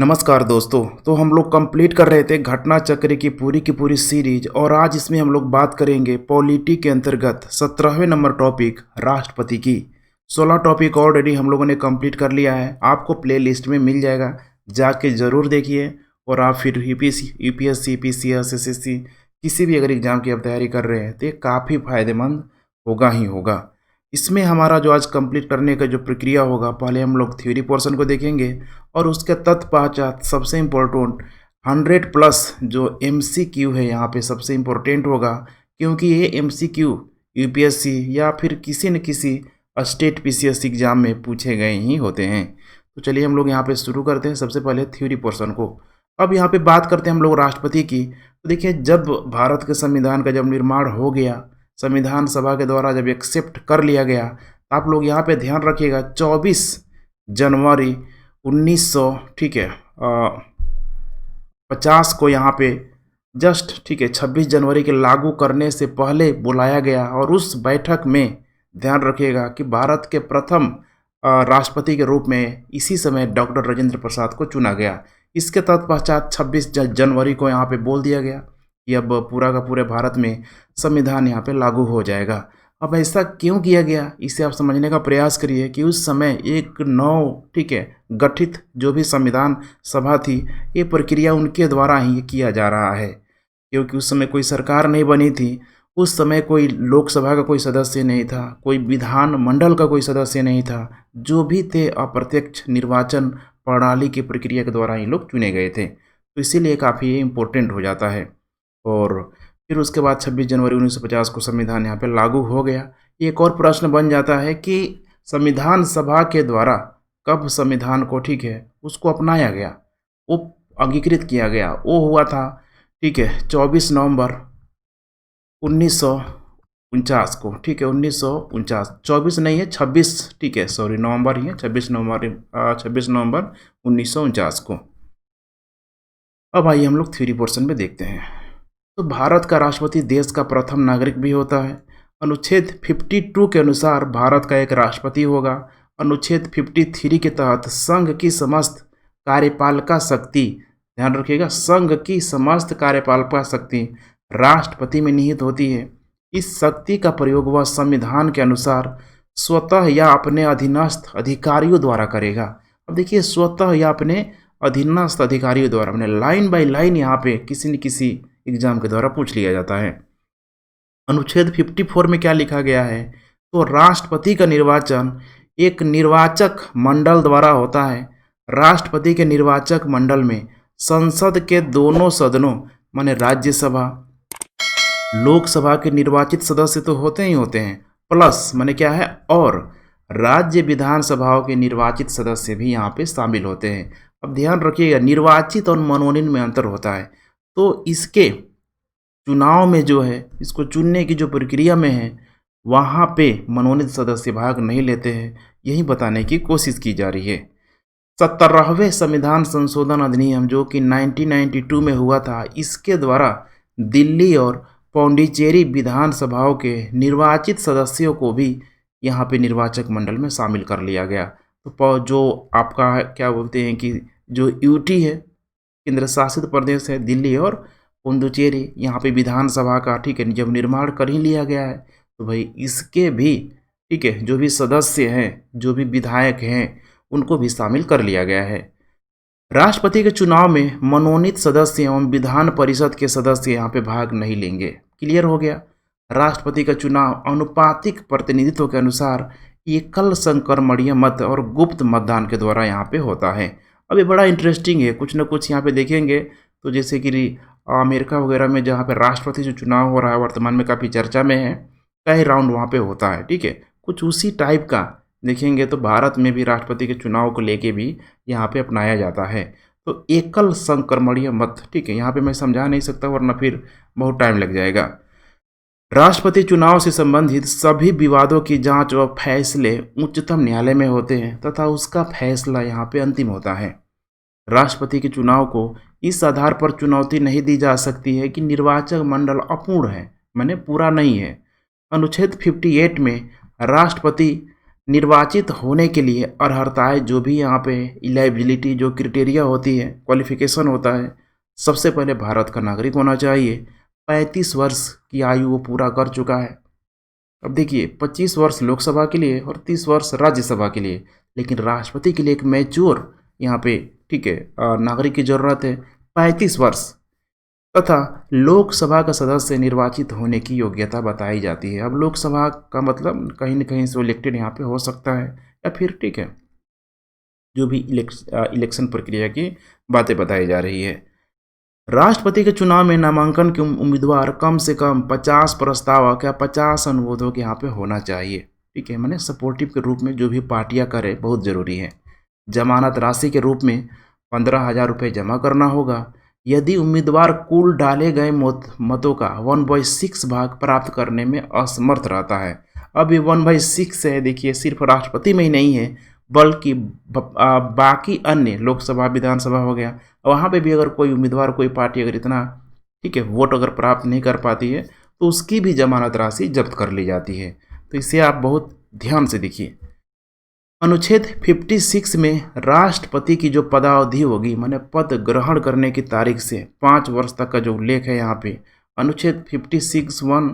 नमस्कार दोस्तों। तो हम लोग कंप्लीट कर रहे थे घटना चक्र की पूरी सीरीज और आज इसमें हम लोग बात करेंगे पॉलिटी के अंतर्गत 17वें नंबर टॉपिक राष्ट्रपति की। 16 टॉपिक ऑलरेडी हम लोगों ने कंप्लीट कर लिया है, आपको प्ले लिस्ट में मिल जाएगा, जाके ज़रूर देखिए। और आप फिर यूपीएससी पीसीएस एसएससी किसी भी अगर एग्ज़ाम की आप तैयारी कर रहे हैं तो ये काफ़ी फ़ायदेमंद होगा ही होगा। इसमें हमारा जो आज कंप्लीट करने का जो प्रक्रिया होगा, पहले हम लोग थ्योरी पोर्शन को देखेंगे और उसके तत्पश्चात सबसे इम्पोर्टेंट 100 प्लस जो एमसीक्यू है यहाँ पे सबसे इम्पोर्टेंट होगा, क्योंकि ये एमसीक्यू यूपीएससी या फिर किसी न किसी स्टेट पीसीएस एग्जाम में पूछे गए ही होते हैं। तो चलिए हम लोग यहाँ पे शुरू करते हैं सबसे पहले थ्योरी पोर्शन को। अब यहाँ पे बात करते हैं हम लोग राष्ट्रपति की। तो देखिए, जब भारत के संविधान का जब निर्माण हो गया, संविधान सभा के द्वारा जब एक्सेप्ट कर लिया गया, तो आप लोग यहाँ पे ध्यान रखिएगा 24 जनवरी 1900 ठीक है 50 को यहाँ पे जस्ट 26 जनवरी के लागू करने से पहले बुलाया गया और उस बैठक में ध्यान रखिएगा कि भारत के प्रथम राष्ट्रपति के रूप में इसी समय डॉक्टर राजेंद्र प्रसाद को चुना गया। इसके तत्पश्चात 26 जनवरी को यहाँ पे बोल दिया गया कि अब पूरा का पूरे भारत में संविधान यहाँ पे लागू हो जाएगा। अब ऐसा क्यों किया गया, इसे आप समझने का प्रयास करिए कि उस समय एक गठित जो भी संविधान सभा थी, ये प्रक्रिया उनके द्वारा ही किया जा रहा है, क्योंकि उस समय कोई सरकार नहीं बनी थी। उस समय कोई लोकसभा का कोई सदस्य नहीं था, कोई विधान मंडल का कोई सदस्य नहीं था, जो भी थे अप्रत्यक्ष निर्वाचन प्रणाली की प्रक्रिया के द्वारा ही लोग चुने गए थे। तो इसीलिए काफ़ी इम्पोर्टेंट हो जाता है। और फिर उसके बाद 26 जनवरी 1950 को संविधान यहाँ पे लागू हो गया। एक और प्रश्न बन जाता है कि संविधान सभा के द्वारा कब संविधान को उसको अपनाया गया, वो अंगीकृत किया गया, वो हुआ था 24 नवंबर 1949 को। 1949, 24 नहीं है 26, सॉरी नवंबर ही है, 26 नवंबर 1949 को। अब आइए हम लोग थ्योरी पोर्शन में देखते हैं। तो भारत का राष्ट्रपति देश का प्रथम नागरिक भी होता है। अनुच्छेद 52 के अनुसार भारत का एक राष्ट्रपति होगा। अनुच्छेद 53 के तहत संघ की समस्त कार्यपालिका शक्ति, ध्यान रखिएगा, संघ की समस्त कार्यपालिका शक्ति राष्ट्रपति में निहित होती है। इस शक्ति का प्रयोग वह संविधान के अनुसार स्वतः या अपने अधीनस्थ अधिकारियों द्वारा करेगा। अब देखिए, स्वतः या अपने अधीनस्थ अधिकारियों द्वारा, मैंने लाइन बाय लाइन यहाँ पे किसी न किसी एग्जाम के द्वारा पूछ लिया जाता है। अनुच्छेद 54 में क्या लिखा गया है, तो राष्ट्रपति का निर्वाचन एक निर्वाचक मंडल द्वारा होता है। राष्ट्रपति के निर्वाचक मंडल में संसद के दोनों सदनों माने राज्यसभा लोकसभा के निर्वाचित सदस्य तो होते ही होते हैं, प्लस माने क्या है, और राज्य विधानसभाओं के निर्वाचित सदस्य भी यहाँ पे शामिल होते हैं। अब ध्यान रखिएगा, निर्वाचित और मनोनीत में अंतर होता है। तो इसके चुनाव में जो है, इसको चुनने की जो प्रक्रिया में है, वहाँ पे मनोनीत सदस्य भाग नहीं लेते हैं, यही बताने की कोशिश की जा रही है। 17वें संविधान संशोधन अधिनियम जो कि 1992 में हुआ था, इसके द्वारा दिल्ली और पौंडीचेरी विधानसभाओं के निर्वाचित सदस्यों को भी यहाँ पे निर्वाचक मंडल में शामिल कर लिया गया। तो जो आपका क्या बोलते हैं कि जो यूटी है, केंद्र शासित प्रदेश है, दिल्ली और पुडुचेरी, यहाँ पे विधानसभा का जब निर्माण कर ही लिया गया है, तो भाई इसके भी जो भी सदस्य हैं, जो भी विधायक हैं, उनको भी शामिल कर लिया गया है। राष्ट्रपति के चुनाव में मनोनीत सदस्य एवं विधान परिषद के सदस्य यहाँ पे भाग नहीं लेंगे। क्लियर हो गया। राष्ट्रपति का चुनाव अनुपातिक प्रतिनिधित्व के अनुसार एकल संक्रमणीय मत और गुप्त मतदान के द्वारा यहाँ पे होता है। अब ये बड़ा इंटरेस्टिंग है, कुछ ना कुछ यहाँ पे देखेंगे। तो जैसे कि अमेरिका वगैरह में जहाँ पे राष्ट्रपति जो चुनाव हो रहा है वर्तमान में काफ़ी चर्चा में है, कई राउंड वहाँ पे होता है, कुछ उसी टाइप का देखेंगे। तो भारत में भी राष्ट्रपति के चुनाव को लेके भी यहाँ पे अपनाया जाता है। तो एकल संक्रमणीय मत, यहाँ पे मैं समझा नहीं सकता वरना फिर बहुत टाइम लग जाएगा। राष्ट्रपति चुनाव से संबंधित सभी विवादों की जांच व फैसले उच्चतम न्यायालय में होते हैं तथा उसका फैसला यहाँ पे अंतिम होता है। राष्ट्रपति के चुनाव को इस आधार पर चुनौती नहीं दी जा सकती है कि निर्वाचक मंडल अपूर्ण है, माने पूरा नहीं है। अनुच्छेद 58 में राष्ट्रपति निर्वाचित होने के लिए अर्हताएं जो भी यहाँ पे इलिजिबिलिटी जो क्राइटेरिया होती है, क्वालिफिकेशन होता है, सबसे पहले भारत का नागरिक होना चाहिए, 35 वर्ष की आयु वो पूरा कर चुका है। अब देखिए 25 वर्ष लोकसभा के लिए और 30 वर्ष राज्यसभा के लिए, लेकिन राष्ट्रपति के लिए एक मैच्योर यहाँ पे ठीक है नागरिक की जरूरत है 35 वर्ष, तथा लोकसभा का सदस्य निर्वाचित होने की योग्यता बताई जाती है। अब लोकसभा का मतलब कहीं न कहीं से इलेक्टेड यहाँ पे हो सकता है, या फिर ठीक है जो भी इलेक्शन प्रक्रिया की बातें बताई जा रही है। राष्ट्रपति के चुनाव में नामांकन के उम्मीदवार कम से कम 50 प्रस्तावक या 50 अनुमोदक यहाँ पे होना चाहिए। ठीक है, मैंने सपोर्टिव के रूप में जो भी पार्टियां करे बहुत ज़रूरी है। जमानत राशि के रूप में 15,000 रुपये जमा करना होगा। यदि उम्मीदवार कुल डाले गए मतों का 1/6 भाग प्राप्त करने में असमर्थ रहता है। अब ये 1/6 है, देखिए सिर्फ राष्ट्रपति में ही नहीं है बल्कि बाकी अन्य लोकसभा विधानसभा हो गया, वहाँ पे भी अगर कोई उम्मीदवार कोई पार्टी अगर इतना ठीक है वोट अगर प्राप्त नहीं कर पाती है तो उसकी भी जमानत राशि जब्त कर ली जाती है। तो इसे आप बहुत ध्यान से देखिए। अनुच्छेद 56 में राष्ट्रपति की जो पदावधि होगी, माने पद ग्रहण करने की तारीख से 5 वर्ष तक का जो उल्लेख है यहाँ पे, अनुच्छेद 56(1)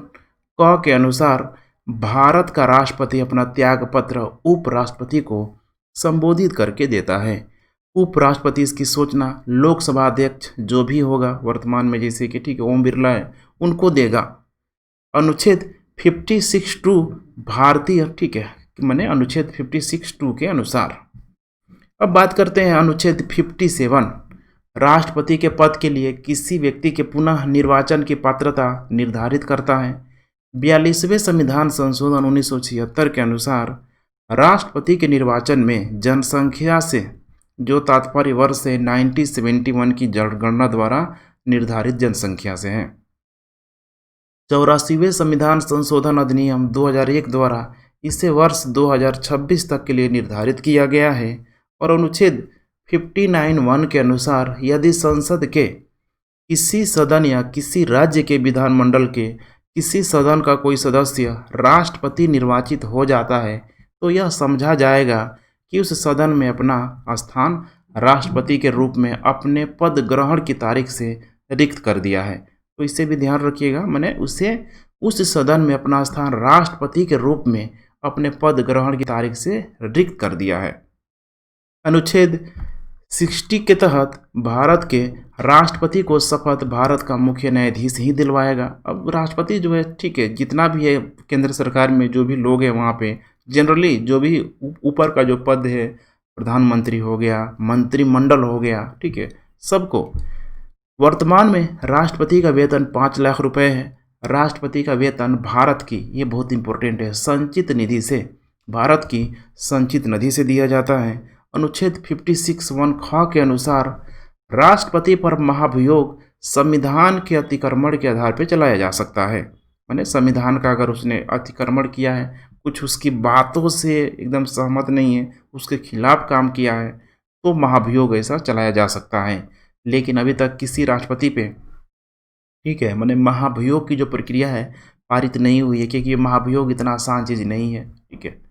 क के अनुसार भारत का राष्ट्रपति अपना त्याग पत्र उपराष्ट्रपति को संबोधित करके देता है। उपराष्ट्रपति इसकी सूचना लोकसभा अध्यक्ष जो भी होगा वर्तमान में, जैसे कि ठीक है ओम बिरला है, उनको देगा। अनुच्छेद 56(2) भारतीय ठीक है मैंने अनुच्छेद 56(2) के अनुसार। अब बात करते हैं अनुच्छेद 57। राष्ट्रपति के पद के लिए किसी व्यक्ति के पुनः निर्वाचन की पात्रता निर्धारित करता है। 42वें संविधान संशोधन 1976 के अनुसार राष्ट्रपति के निर्वाचन में जनसंख्या से जो तात्पर्य वर्ष है 1971 की जनगणना द्वारा निर्धारित जनसंख्या से है। 84वें संविधान संशोधन अधिनियम 2001 द्वारा इसे वर्ष 2026 तक के लिए निर्धारित किया गया है। और अनुच्छेद 59(1) के अनुसार यदि संसद के किसी सदन या किसी राज्य के विधानमंडल के किसी सदन का कोई सदस्य राष्ट्रपति निर्वाचित हो जाता है तो यह समझा जाएगा कि उस सदन में अपना स्थान राष्ट्रपति के रूप में अपने पद ग्रहण की तारीख से रिक्त कर दिया है। तो इसे भी ध्यान रखिएगा, मैंने उसे उस सदन में अपना स्थान राष्ट्रपति के रूप में अपने पद ग्रहण की तारीख से रिक्त कर दिया है। अनुच्छेद 60 के तहत भारत के राष्ट्रपति को शपथ भारत का मुख्य न्यायाधीश ही दिलवाएगा। अब राष्ट्रपति जो है ठीक है जितना भी है केंद्र सरकार में जो भी लोग हैं वहाँ पे जनरली जो भी ऊपर का जो पद है, प्रधानमंत्री हो गया, मंत्रिमंडल हो गया, ठीक है सबको। वर्तमान में राष्ट्रपति का वेतन 5 लाख रुपए है। राष्ट्रपति का वेतन भारत की, ये बहुत इंपॉर्टेंट है, संचित निधि से, भारत की संचित निधि से दिया जाता है। अनुच्छेद 56(1) ख के अनुसार राष्ट्रपति पर महाभियोग संविधान के अतिक्रमण के आधार पर चलाया जा सकता है। माने संविधान का अगर उसने अतिक्रमण किया है, कुछ उसकी बातों से एकदम सहमत नहीं है, उसके खिलाफ काम किया है, तो महाभियोग ऐसा चलाया जा सकता है। लेकिन अभी तक किसी राष्ट्रपति पे ठीक है माने महाभियोग की जो प्रक्रिया है पारित नहीं हुई है, क्योंकि ये महाभियोग इतना आसान चीज़ नहीं है। ठीक है,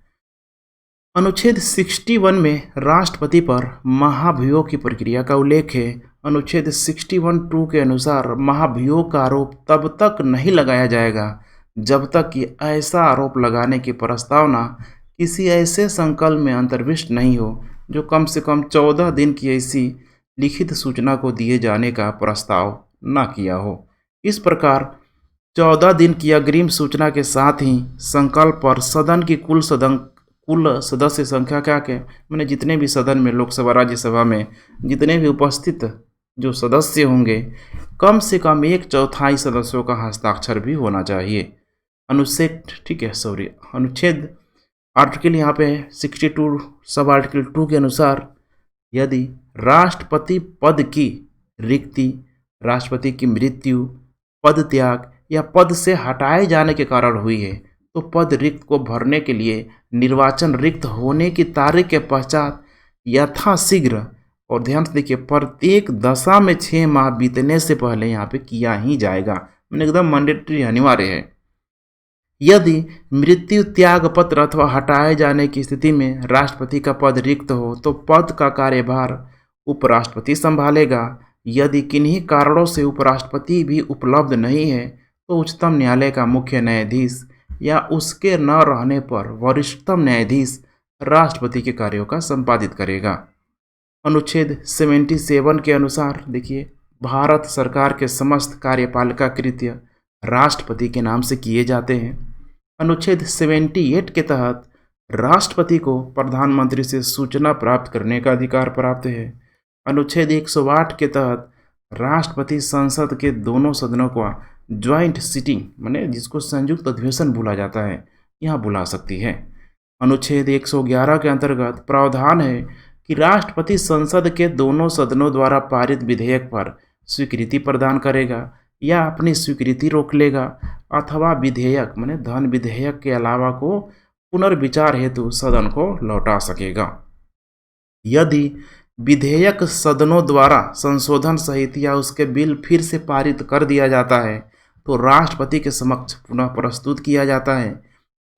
अनुच्छेद 61 में राष्ट्रपति पर महाभियोग की प्रक्रिया का उल्लेख है। अनुच्छेद 61(2) के अनुसार महाभियोग का आरोप तब तक नहीं लगाया जाएगा जब तक कि ऐसा आरोप लगाने की प्रस्तावना किसी ऐसे संकल्प में अंतर्विष्ट नहीं हो जो कम से कम 14 दिन की ऐसी लिखित सूचना को दिए जाने का प्रस्ताव न किया हो। इस प्रकार 14 दिन की अग्रिम सूचना के साथ ही संकल्प पर सदन की कुल सदस्य संख्या क्या के मैंने जितने भी सदन में लोकसभा राज्यसभा में जितने भी उपस्थित जो सदस्य होंगे कम से कम 1/4 सदस्यों का हस्ताक्षर भी होना चाहिए। अनुच्छेद आर्टिकल यहाँ पे 62 सब आर्टिकल 2 के अनुसार यदि राष्ट्रपति पद की रिक्ति, राष्ट्रपति की मृत्यु, पद त्याग या पद से हटाए जाने के कारण हुई है तो पद रिक्त को भरने के लिए निर्वाचन रिक्त होने की तारीख के पश्चात यथाशीघ्र, और ध्यान से देखिए प्रत्येक दशा में 6 माह बीतने से पहले यहाँ पे किया ही जाएगा। मैंने एकदम मैंडेटरी अनिवार्य है। यदि मृत्यु त्याग पत्र अथवा हटाए जाने की स्थिति में राष्ट्रपति का पद रिक्त हो तो पद का कार्यभार उपराष्ट्रपति संभालेगा। यदि किन्हीं कारणों से उपराष्ट्रपति भी उपलब्ध नहीं है तो उच्चतम न्यायालय का मुख्य न्यायाधीश या उसके न रहने पर वरिष्ठतम न्यायाधीश राष्ट्रपति के कार्यों का संपादित करेगा। अनुच्छेद 77 के अनुसार देखिए, भारत सरकार के समस्त कार्यपालिका कृत्य राष्ट्रपति के नाम से किए जाते हैं। अनुच्छेद 78 के तहत राष्ट्रपति को प्रधानमंत्री से सूचना प्राप्त करने का अधिकार प्राप्त है। अनुच्छेद 108 के तहत राष्ट्रपति संसद के दोनों सदनों को ज्वाइंट सिटिंग माने जिसको संयुक्त अधिवेशन बुला जाता है, यहाँ बुला सकती है। अनुच्छेद 111 के अंतर्गत प्रावधान है कि राष्ट्रपति संसद के दोनों सदनों द्वारा पारित विधेयक पर स्वीकृति प्रदान करेगा या अपनी स्वीकृति रोक लेगा अथवा विधेयक माने धन विधेयक के अलावा को पुनर्विचार हेतु सदन को लौटा सकेगा। यदि विधेयक सदनों द्वारा संशोधन सहित या उसके बिल फिर से पारित कर दिया जाता है तो राष्ट्रपति के समक्ष पुनः प्रस्तुत किया जाता है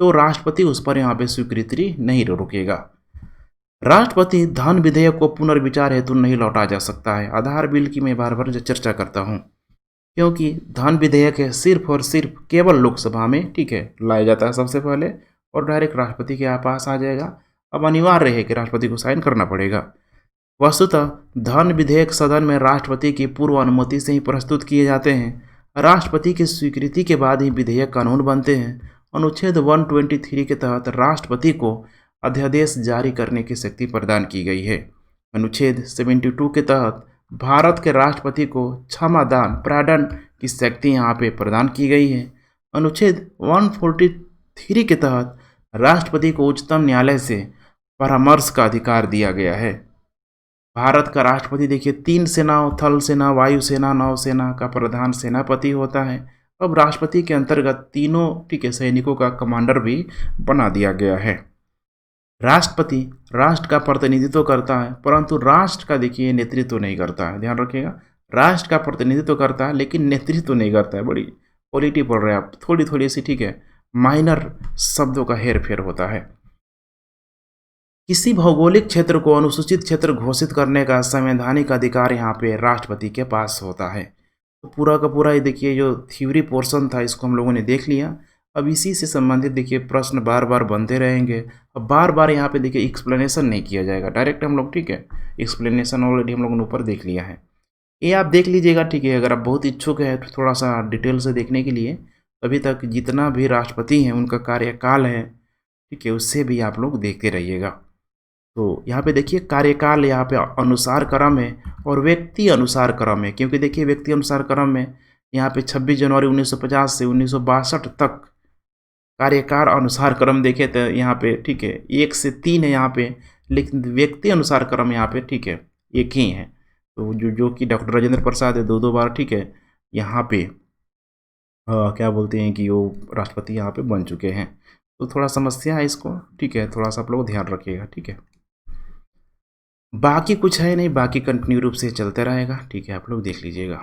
तो राष्ट्रपति उस पर यहाँ पे स्वीकृति नहीं रोकेगा। राष्ट्रपति धन विधेयक को पुनर्विचार हेतु नहीं लौटा जा सकता है। आधार बिल की मैं बार बार चर्चा करता हूँ क्योंकि धन विधेयक है सिर्फ और सिर्फ केवल लोकसभा में लाया जाता है सबसे पहले और डायरेक्ट राष्ट्रपति के पास आ जाएगा। अब अनिवार्य है कि राष्ट्रपति को साइन करना पड़ेगा। वस्तुतः धन विधेयक सदन में राष्ट्रपति की पूर्व अनुमति से ही प्रस्तुत किए जाते हैं। राष्ट्रपति की स्वीकृति के बाद ही विधेयक कानून बनते हैं। अनुच्छेद 123 के तहत राष्ट्रपति को अध्यादेश जारी करने की शक्ति प्रदान की गई है। अनुच्छेद 72 के तहत भारत के राष्ट्रपति को क्षमादान प्राडन की शक्ति यहाँ पे प्रदान की गई है। अनुच्छेद 143 के तहत राष्ट्रपति को उच्चतम न्यायालय से परामर्श का अधिकार दिया गया है। भारत का राष्ट्रपति देखिए 3 सेनाओं थल सेना, वायुसेना, नौसेना का प्रधान सेनापति होता है। अब राष्ट्रपति के अंतर्गत तीनों सैनिकों का कमांडर भी बना दिया गया है। राष्ट्रपति राष्ट्र का प्रतिनिधित्व करता है परंतु राष्ट्र का देखिए नेतृत्व नहीं करता है, ध्यान रखिएगा। राष्ट्र का प्रतिनिधित्व करता है लेकिन नेतृत्व नहीं करता है। बड़ी पॉलिटी पढ़ रहे हैं आप, थोड़ी थोड़ी सी माइनर शब्दों का हेर फेर होता है। किसी भौगोलिक क्षेत्र को अनुसूचित क्षेत्र घोषित करने का संवैधानिक अधिकार यहाँ पे राष्ट्रपति के पास होता है। तो पूरा का पूरा ये देखिए जो थ्योरी पोर्शन था इसको हम लोगों ने देख लिया। अब इसी से संबंधित देखिए प्रश्न बार बार बनते रहेंगे। अब बार बार यहाँ पे देखिए एक्सप्लेनेशन नहीं किया जाएगा, डायरेक्ट हम लोग एक्सप्लेनेशन ऑलरेडी हम लोगों ने ऊपर देख लिया है, ये आप देख लीजिएगा। अगर आप बहुत इच्छुक है तो थोड़ा सा डिटेल से देखने के लिए अभी तक जितना भी राष्ट्रपति हैं उनका कार्यकाल है उससे भी आप लोग देखते रहिएगा। तो यहाँ पे देखिए कार्यकाल यहाँ पे अनुसार क्रम है और व्यक्ति अनुसार क्रम है, क्योंकि देखिए व्यक्ति अनुसार क्रम में यहाँ पे 26 जनवरी 1950 से 1962 तक कार्यकाल अनुसार क्रम देखे तो यहाँ पे 1 से 3 है यहाँ पे, लेकिन व्यक्ति अनुसार क्रम यहाँ पे एक ही है। तो जो कि डॉक्टर राजेंद्र प्रसाद है 2 बार यहाँ पे क्या बोलते हैं कि वो राष्ट्रपति यहाँ पे बन चुके हैं। तो थोड़ा समस्या है इसको, थोड़ा सा आप लोग ध्यान रखिएगा। बाकी कुछ है नहीं, बाकी कंटिन्यू रूप से चलते रहेगा, आप लोग देख लीजिएगा।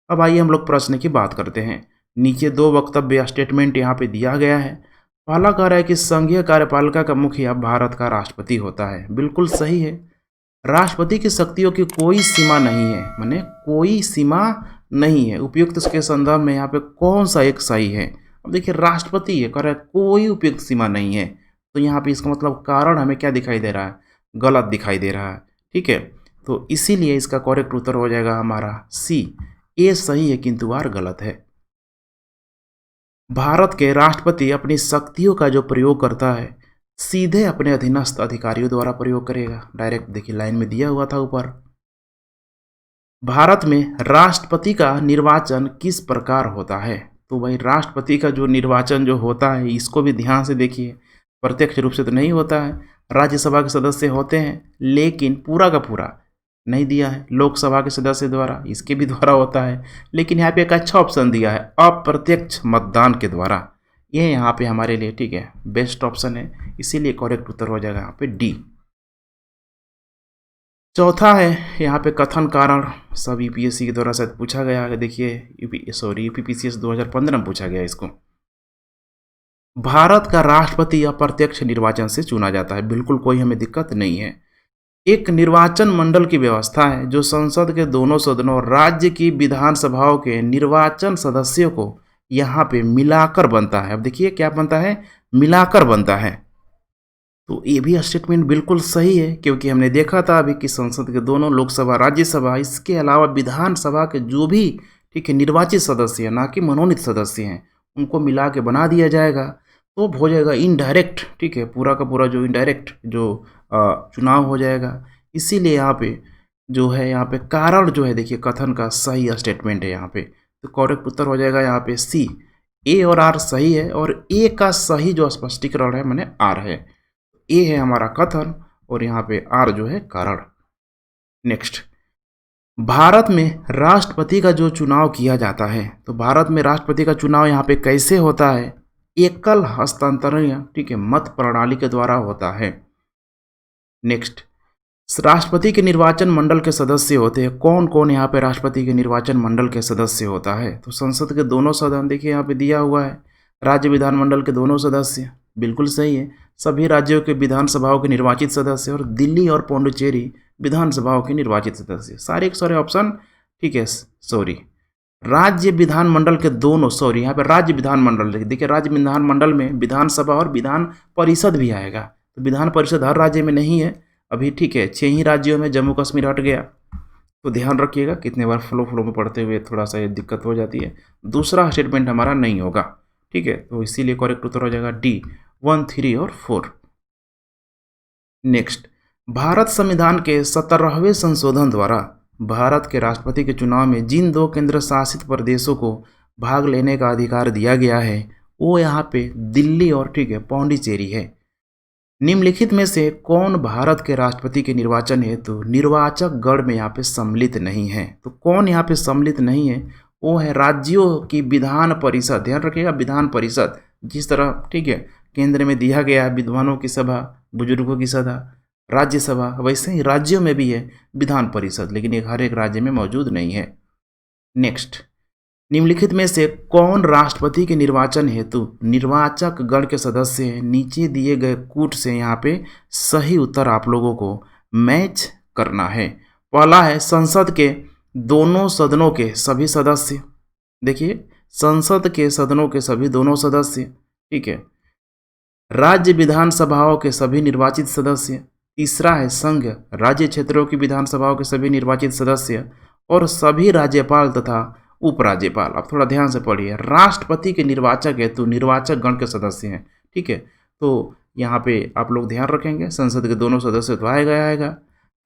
अब आइए हम लोग प्रश्न की बात करते हैं। नीचे 2 वक्तव्य स्टेटमेंट यहाँ पे दिया गया है। पहला कह रहा है कि संघीय कार्यपालिका का मुखिया भारत का राष्ट्रपति होता है। बिल्कुल सही है। राष्ट्रपति की शक्तियों की कोई सीमा नहीं है, माने कोई सीमा नहीं है। उपयुक्त के संदर्भ में यहाँ पे कौन सा एक सही है? अब देखिए राष्ट्रपति है, कह रहा है कोई उपयुक्त सीमा नहीं है, तो यहाँ पे इसका मतलब कारण हमें क्या दिखाई दे रहा है? गलत दिखाई दे रहा है। तो इसीलिए इसका करेक्ट उत्तर हो जाएगा हमारा सी, ए सही है किंतु आर गलत है। भारत के राष्ट्रपति अपनी शक्तियों का जो प्रयोग करता है सीधे अपने अधीनस्थ अधिकारियों द्वारा प्रयोग करेगा। डायरेक्ट देखिए लाइन में दिया हुआ था ऊपर। भारत में राष्ट्रपति का निर्वाचन किस प्रकार होता है? तो भाई राष्ट्रपति का जो निर्वाचन जो होता है इसको भी ध्यान से देखिए। प्रत्यक्ष रूप से तो नहीं होता है, राज्यसभा के सदस्य होते हैं, लेकिन पूरा का पूरा नहीं दिया है। लोकसभा के सदस्य द्वारा, इसके भी द्वारा होता है, लेकिन यहाँ पे एक अच्छा ऑप्शन दिया है अप्रत्यक्ष मतदान के द्वारा। ये यहाँ पे हमारे लिए बेस्ट ऑप्शन है, इसीलिए करेक्ट उत्तर हो जाएगा यहाँ पे डी। चौथा है यहाँ पे कथन कारण, सब यूपीएससी के द्वारा शायद पूछा गया है। देखिए यूपीपीसीएस 2015 में पूछा गया इसको। भारत का राष्ट्रपति अप्रत्यक्ष निर्वाचन से चुना जाता है, बिल्कुल कोई हमें दिक्कत नहीं है। एक निर्वाचन मंडल की व्यवस्था है जो संसद के दोनों सदनों और राज्य की विधानसभाओं के निर्वाचन सदस्यों को यहाँ पे मिलाकर बनता है। अब देखिए क्या बनता है, मिलाकर बनता है। तो ये भी स्टेटमेंट बिल्कुल सही है, क्योंकि हमने देखा था अभी कि संसद के दोनों लोकसभा, राज्यसभा, इसके अलावा विधानसभा के जो भी ठीक है निर्वाचित सदस्य हैं, ना कि मनोनीत सदस्य हैं, उनको मिला के बना दिया जाएगा। तो हो जाएगा इनडायरेक्ट, ठीक है, पूरा का पूरा जो इनडायरेक्ट जो चुनाव हो जाएगा। इसीलिए यहाँ पे जो है, यहाँ पे कारण जो है देखिए कथन का सही स्टेटमेंट है यहाँ पे। तो करेक्ट उत्तर हो जाएगा यहाँ पे सी। ए और आर सही है, और ए का सही जो स्पष्टीकरण है मैंने आर है। ए है हमारा कथन और यहाँ पे आर जो है कारण। नेक्स्ट, भारत में राष्ट्रपति का जो चुनाव किया जाता है, तो भारत में राष्ट्रपति का चुनाव यहाँ पे कैसे होता है, एकल हस्तांतरणीय, ठीक है, मत प्रणाली के द्वारा होता है। नेक्स्ट, राष्ट्रपति के निर्वाचन मंडल के सदस्य होते हैं। कौन कौन यहाँ पे राष्ट्रपति के निर्वाचन मंडल के सदस्य होता है, तो संसद के दोनों सदन, देखिए यहाँ पे दिया हुआ है, राज्य विधानमंडल के दोनों सदस्य, बिल्कुल सही है। सभी राज्यों के विधानसभाओं के निर्वाचित सदस्य, और दिल्ली और पौंडुचेरी विधानसभाओं के निर्वाचित सदस्य। सारे के सारे ऑप्शन ठीक है, सॉरी, राज्य विधानमंडल के दोनों, सॉरी यहाँ पे राज्य विधानमंडल, देखिए राज्य विधानमंडल में विधानसभा और विधान परिषद भी आएगा। तो विधान परिषद हर राज्य में नहीं है अभी, ठीक है, 6 ही राज्यों में, जम्मू कश्मीर हट गया। तो ध्यान रखिएगा, कितने बार फ्लो में पढ़ते हुए थोड़ा सा ये दिक्कत हो जाती है। दूसरा स्टेटमेंट हमारा नहीं होगा, ठीक है, तो इसीलिए करेक्ट उत्तर हो जाएगा डी, 1, 3 और 4। नेक्स्ट, भारत संविधान के 17वें संशोधन द्वारा भारत के राष्ट्रपति के चुनाव में जिन 2 केंद्र शासित प्रदेशों को भाग लेने का अधिकार दिया गया है, वो यहाँ पे दिल्ली और ठीक है पौंडीचेरी है। निम्नलिखित में से कौन भारत के राष्ट्रपति के निर्वाचन हेतु निर्वाचक गण में यहाँ पे सम्मिलित नहीं है, तो कौन यहाँ पे सम्मिलित नहीं है, वो है राज्यों की विधान परिषद। ध्यान रखिएगा, विधान परिषद, जिस तरह ठीक है केंद्र में दिया गया है विद्वानों की सभा, बुजुर्गों की सभा, राज्यसभा, वैसे ही राज्यों में भी है विधान परिषद, लेकिन एक हर एक राज्य में मौजूद नहीं है। नेक्स्ट, निम्नलिखित में से कौन राष्ट्रपति के निर्वाचन हेतु निर्वाचक गण के सदस्य हैं, नीचे दिए गए कूट से यहाँ पे सही उत्तर आप लोगों को मैच करना है। पहला है संसद के दोनों सदनों के सभी सदस्य, देखिए संसद के सदनों के सभी दोनों सदस्य, ठीक है, राज्य विधानसभाओं के सभी निर्वाचित सदस्य। तीसरा है संघ राज्य क्षेत्रों की विधानसभाओं के सभी निर्वाचित सदस्य, और सभी राज्यपाल तथा उपराज्यपाल। अब थोड़ा ध्यान से पढ़िए, राष्ट्रपति के निर्वाचक हेतु निर्वाचक गण के सदस्य हैं, ठीक है, तो यहाँ पे आप लोग ध्यान रखेंगे संसद के दोनों सदस्य तो आएगा,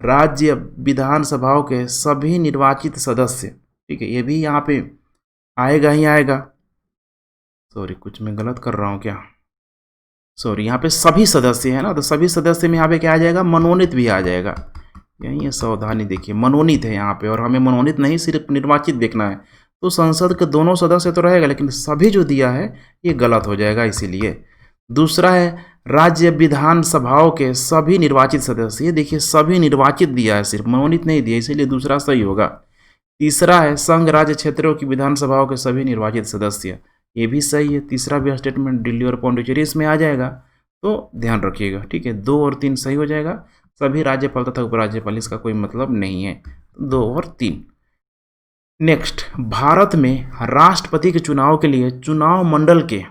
राज्य विधानसभाओं के सभी निर्वाचित सदस्य, ठीक है, ये भी यहाँ पे आएगा ही आएगा। सॉरी, कुछ मैं गलत कर रहा हूँ क्या, सॉरी, यहाँ पे सभी सदस्य हैं ना, तो सभी सदस्य में यहाँ पे क्या आ जाएगा, मनोनीत भी आ जाएगा। यही है सावधानी, देखिए मनोनीत है यहाँ पे, और हमें मनोनीत नहीं सिर्फ निर्वाचित देखना है। तो संसद के दोनों सदस्य तो रहेगा, लेकिन सभी जो दिया है ये गलत हो जाएगा, इसीलिए। दूसरा है राज्य विधानसभाओं के सभी निर्वाचित सदस्य, ये देखिए सभी निर्वाचित दिया है, सिर्फ मनोनीत नहीं दिया, इसीलिए दूसरा सही होगा। तीसरा है संघ राज्य क्षेत्रों की विधानसभाओं के सभी निर्वाचित सदस्य, ये भी सही है। तीसरा भी स्टेटमेंट दिल्ली और पौंडुचेरी इसमें आ जाएगा, तो ध्यान रखिएगा, ठीक है, 2 और 3 सही हो जाएगा। सभी राज्यपाल तथा उपराज्यपाल, इसका कोई मतलब नहीं है, 2 और 3। नेक्स्ट, भारत में राष्ट्रपति के चुनाव के लिए चुनाव मंडल के,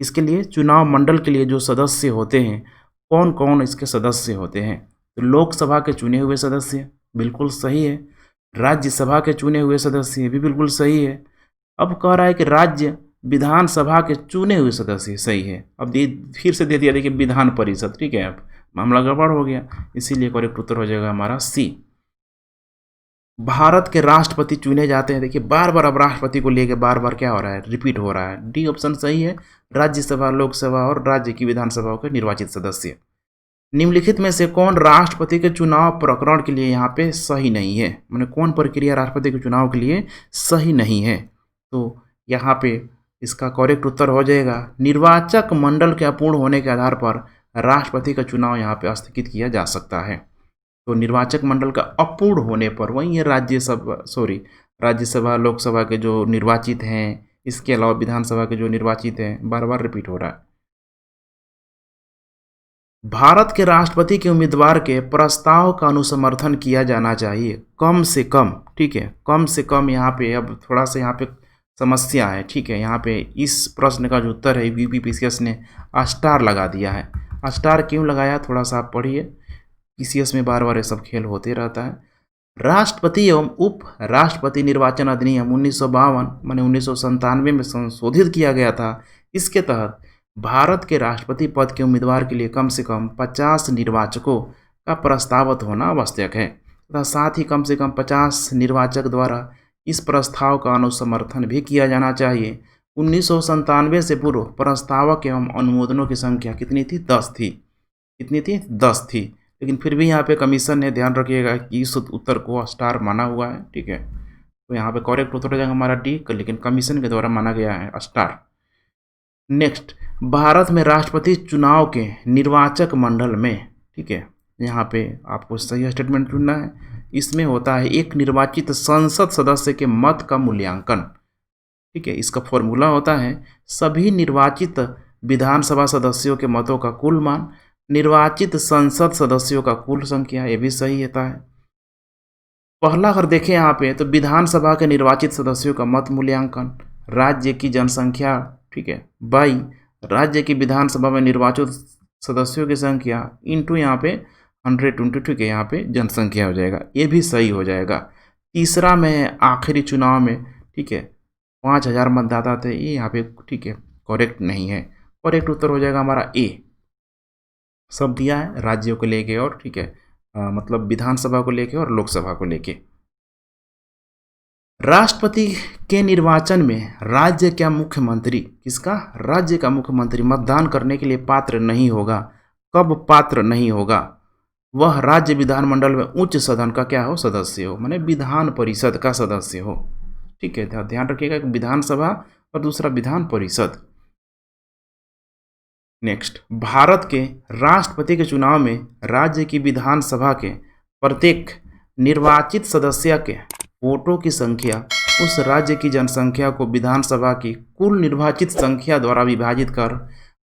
इसके लिए चुनाव मंडल के लिए जो सदस्य होते हैं, कौन कौन इसके सदस्य होते हैं, तो लोकसभा के चुने हुए सदस्य, बिल्कुल सही है। राज्यसभा के चुने हुए सदस्य भी बिल्कुल सही है। अब कह रहा है कि राज्य विधानसभा के चुने हुए सदस्य, सही है। अब फिर से दे दिया, देखिए विधान परिषद, ठीक है, अब मामला गड़बड़ हो गया, इसीलिए करेक्ट उत्तर हो जाएगा हमारा सी। भारत के राष्ट्रपति चुने जाते हैं, देखिए बार बार अब राष्ट्रपति को लेके बार बार क्या हो रहा है, रिपीट हो रहा है। डी ऑप्शन सही है, राज्यसभा, लोकसभा और राज्य की विधानसभाओं के निर्वाचित सदस्य। निम्नलिखित में से कौन राष्ट्रपति के चुनाव प्रकरण के लिए यहाँ पे सही नहीं है, मैंने कौन प्रक्रिया राष्ट्रपति के चुनाव के लिए सही नहीं है, तो यहाँ पे इसका करेक्ट उत्तर हो जाएगा निर्वाचक मंडल के अपूर्ण होने के आधार पर राष्ट्रपति का चुनाव यहाँ पे स्थगित किया जा सकता है। तो निर्वाचक मंडल का अपूर्ण होने पर, वही है राज्यसभा लोकसभा के जो निर्वाचित हैं, इसके अलावा विधानसभा के जो निर्वाचित हैं, बार बार रिपीट हो रहा है। भारत के राष्ट्रपति के उम्मीदवार के प्रस्ताव का अनुसमर्थन किया जाना चाहिए कम से कम, ठीक है, कम से कम। यहाँ पे अब थोड़ा सा यहाँ पे समस्या है, ठीक है। यहाँ पे इस प्रश्न का जो उत्तर है यूपीपीसीएस ने स्टार लगा दिया है। स्टार क्यों लगाया, थोड़ा सा आप पढ़िए, पीसीएस में बार बार ये सब खेल होते रहता है। राष्ट्रपति एवं उप राष्ट्रपति निर्वाचन अधिनियम 1952 माने 1997 में संशोधित किया गया था। इसके तहत भारत के राष्ट्रपति पद के उम्मीदवार के लिए कम से कम 50 निर्वाचकों का प्रस्तावित होना आवश्यक है तथा साथ ही कम से कम 50 निर्वाचक द्वारा इस प्रस्ताव का अनुसमर्थन भी किया जाना चाहिए। 1997 से पूर्व प्रस्तावक एवं अनुमोदनों की संख्या कितनी थी, 10 थी। कितनी थी, 10 थी। लेकिन फिर भी यहाँ पे कमीशन ने, ध्यान रखिएगा कि इस उत्तर को स्टार माना हुआ है, ठीक है। तो यहाँ पे करेक्ट उत्तर हो जाएगा हमारा डी, लेकिन कमीशन के द्वारा माना गया है स्टार। नेक्स्ट, भारत में राष्ट्रपति चुनाव के निर्वाचक मंडल में, ठीक है, यहाँ पे आपको सही स्टेटमेंट चुनना है। इसमें होता है एक निर्वाचित संसद सदस्य के मत का मूल्यांकन, ठीक है। इसका फॉर्मूला होता है सभी निर्वाचित विधानसभा सदस्यों के मतों का कुल मान, निर्वाचित संसद सदस्यों का कुल संख्या, ये भी सही होता है। पहला अगर देखें यहाँ पे तो विधानसभा के निर्वाचित सदस्यों का मत मूल्यांकन, राज्य की जनसंख्या, ठीक है, बाई राज्य की विधानसभा में निर्वाचित सदस्यों की संख्या इंटू यहाँ पे 120, ठीक है, यहाँ पे जनसंख्या हो जाएगा, ये भी सही हो जाएगा। तीसरा में आखिरी चुनाव में, ठीक है, 5000 मतदाता थे, ये यहाँ पे, ठीक है, करेक्ट नहीं है। करेक्ट उत्तर हो जाएगा हमारा ए। सब दिया है राज्यों को लेके और, ठीक है, मतलब विधानसभा को लेके और लोकसभा को लेके। राष्ट्रपति के निर्वाचन में राज्य का मुख्यमंत्री, किसका, राज्य का मुख्यमंत्री मतदान करने के लिए पात्र नहीं होगा। कब पात्र नहीं होगा, वह राज्य विधानमंडल में उच्च सदन का क्या हो, सदस्य हो, माने विधान परिषद का सदस्य हो, ठीक है। ध्यान रखिएगा, एक विधानसभा और दूसरा विधान परिषद। नेक्स्ट, भारत के राष्ट्रपति के चुनाव में राज्य की विधानसभा के प्रत्येक निर्वाचित सदस्य के वोटों की संख्या उस राज्य की जनसंख्या को विधानसभा की कुल निर्वाचित संख्या द्वारा विभाजित कर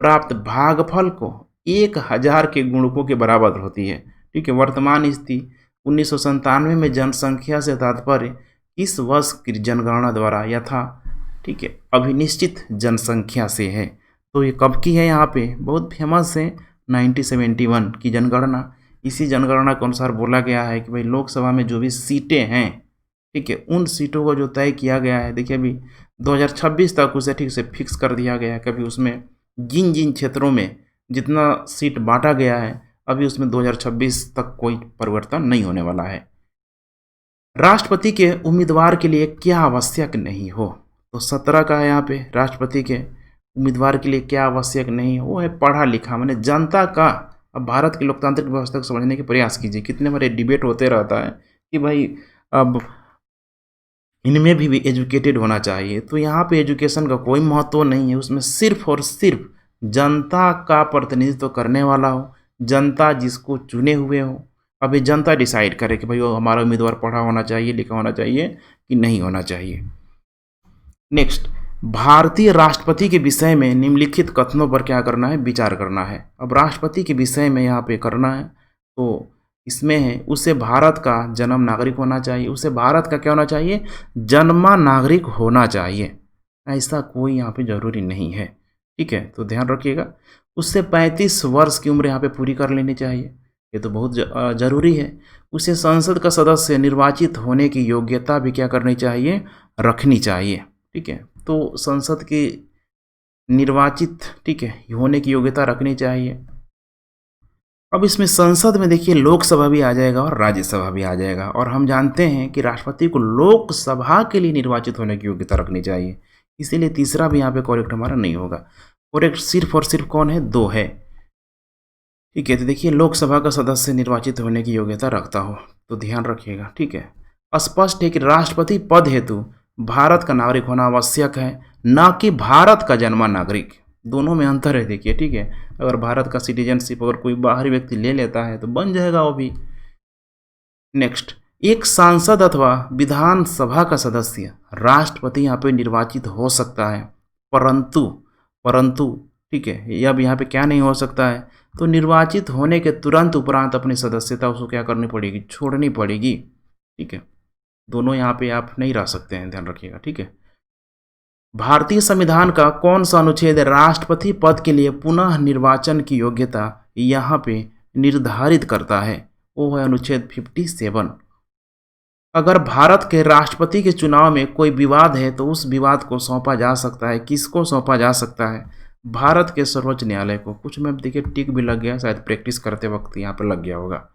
प्राप्त भागफल को 1000 के गुणकों के बराबर होती है, ठीक है। वर्तमान स्थिति 1997 में जनसंख्या से तात्पर्य इस वर्ष की जनगणना द्वारा यथा, ठीक है, अभिनिश्चित जनसंख्या से है। तो ये कब की है, यहाँ पे बहुत फेमस है 1971 की जनगणना। इसी जनगणना के अनुसार बोला गया है कि भाई लोकसभा में जो भी सीटें हैं, ठीक है, उन सीटों को जो तय किया गया है, देखिए अभी 2026 तक उसे ठीक से फिक्स कर दिया गया है। कभी उसमें जिन जिन क्षेत्रों में जितना सीट बांटा गया है, अभी उसमें 2026 तक कोई परिवर्तन नहीं होने वाला है। राष्ट्रपति के उम्मीदवार के लिए क्या आवश्यक नहीं हो, तो 17 का है यहाँ पे। राष्ट्रपति के उम्मीदवार के लिए क्या आवश्यक नहीं हो, वो है पढ़ा लिखा, माने जनता का। अब भारत की लोकतांत्रिक व्यवस्था को समझने के प्रयास कीजिए, कितने बड़े डिबेट होते रहता है कि भाई अब इनमें भी एजुकेटेड होना चाहिए। तो यहाँ पे एजुकेशन का कोई महत्व नहीं है, उसमें सिर्फ और सिर्फ जनता का प्रतिनिधित्व करने वाला हो, जनता जिसको चुने हुए हो। अभी जनता डिसाइड करे कि भाई वो हमारा उम्मीदवार पढ़ा होना चाहिए, लिखा होना चाहिए कि नहीं होना चाहिए। नेक्स्ट, भारतीय राष्ट्रपति के विषय में निम्नलिखित कथनों पर क्या करना है, विचार करना है। अब राष्ट्रपति के विषय में यहाँ पे करना है, तो इसमें है उसे भारत का जन्म नागरिक होना चाहिए। उसे भारत का क्या होना चाहिए, जन्मा नागरिक होना चाहिए। ऐसा कोई यहाँ पे जरूरी नहीं है, ठीक है, तो ध्यान रखिएगा। उससे 35 वर्ष की उम्र यहाँ पे पूरी कर लेनी चाहिए, ये तो बहुत जरूरी है। उसे संसद का सदस्य निर्वाचित होने की योग्यता भी क्या करनी चाहिए, रखनी चाहिए, ठीक है। तो संसद की निर्वाचित, ठीक है, होने की योग्यता रखनी चाहिए। अब इसमें संसद में देखिए लोकसभा भी आ जाएगा और राज्यसभा भी आ जाएगा, और हम जानते हैं कि राष्ट्रपति को लोकसभा के लिए निर्वाचित होने की योग्यता रखनी चाहिए, इसीलिए तीसरा भी यहाँ पे करेक्ट हमारा नहीं होगा। करेक्ट सिर्फ और सिर्फ कौन है, 2 है, ठीक है। तो देखिए लोकसभा का सदस्य निर्वाचित होने की योग्यता रखता हो, तो ध्यान रखिएगा, ठीक है। स्पष्ट है कि राष्ट्रपति पद हेतु भारत का नागरिक होना आवश्यक है, न कि भारत का जन्मा नागरिक। दोनों में अंतर है, देखिए, ठीक है। अगर भारत का सिटीजनशिप अगर कोई बाहरी व्यक्ति ले लेता है तो बन जाएगा वो भी। नेक्स्ट, एक सांसद अथवा विधानसभा का सदस्य राष्ट्रपति यहाँ पे निर्वाचित हो सकता है, परंतु ठीक है, अब यहाँ पे क्या नहीं हो सकता है, तो निर्वाचित होने के तुरंत उपरांत अपनी सदस्यता उसको क्या करनी पड़ेगी, छोड़नी पड़ेगी। ठीक है, दोनों यहाँ पे आप नहीं रह सकते हैं, ध्यान रखिएगा। ठीक है, भारतीय संविधान का कौन सा अनुच्छेद राष्ट्रपति पद के लिए पुनः निर्वाचन की योग्यता यहाँ पे निर्धारित करता है? वो है अनुच्छेद 57। अगर भारत के राष्ट्रपति के चुनाव में कोई विवाद है तो उस विवाद को सौंपा जा सकता है, किसको सौंपा जा सकता है? भारत के सर्वोच्च न्यायालय को। कुछ में देखिए टिक भी लग गया, शायद प्रैक्टिस करते वक्त यहाँ पे लग गया होगा।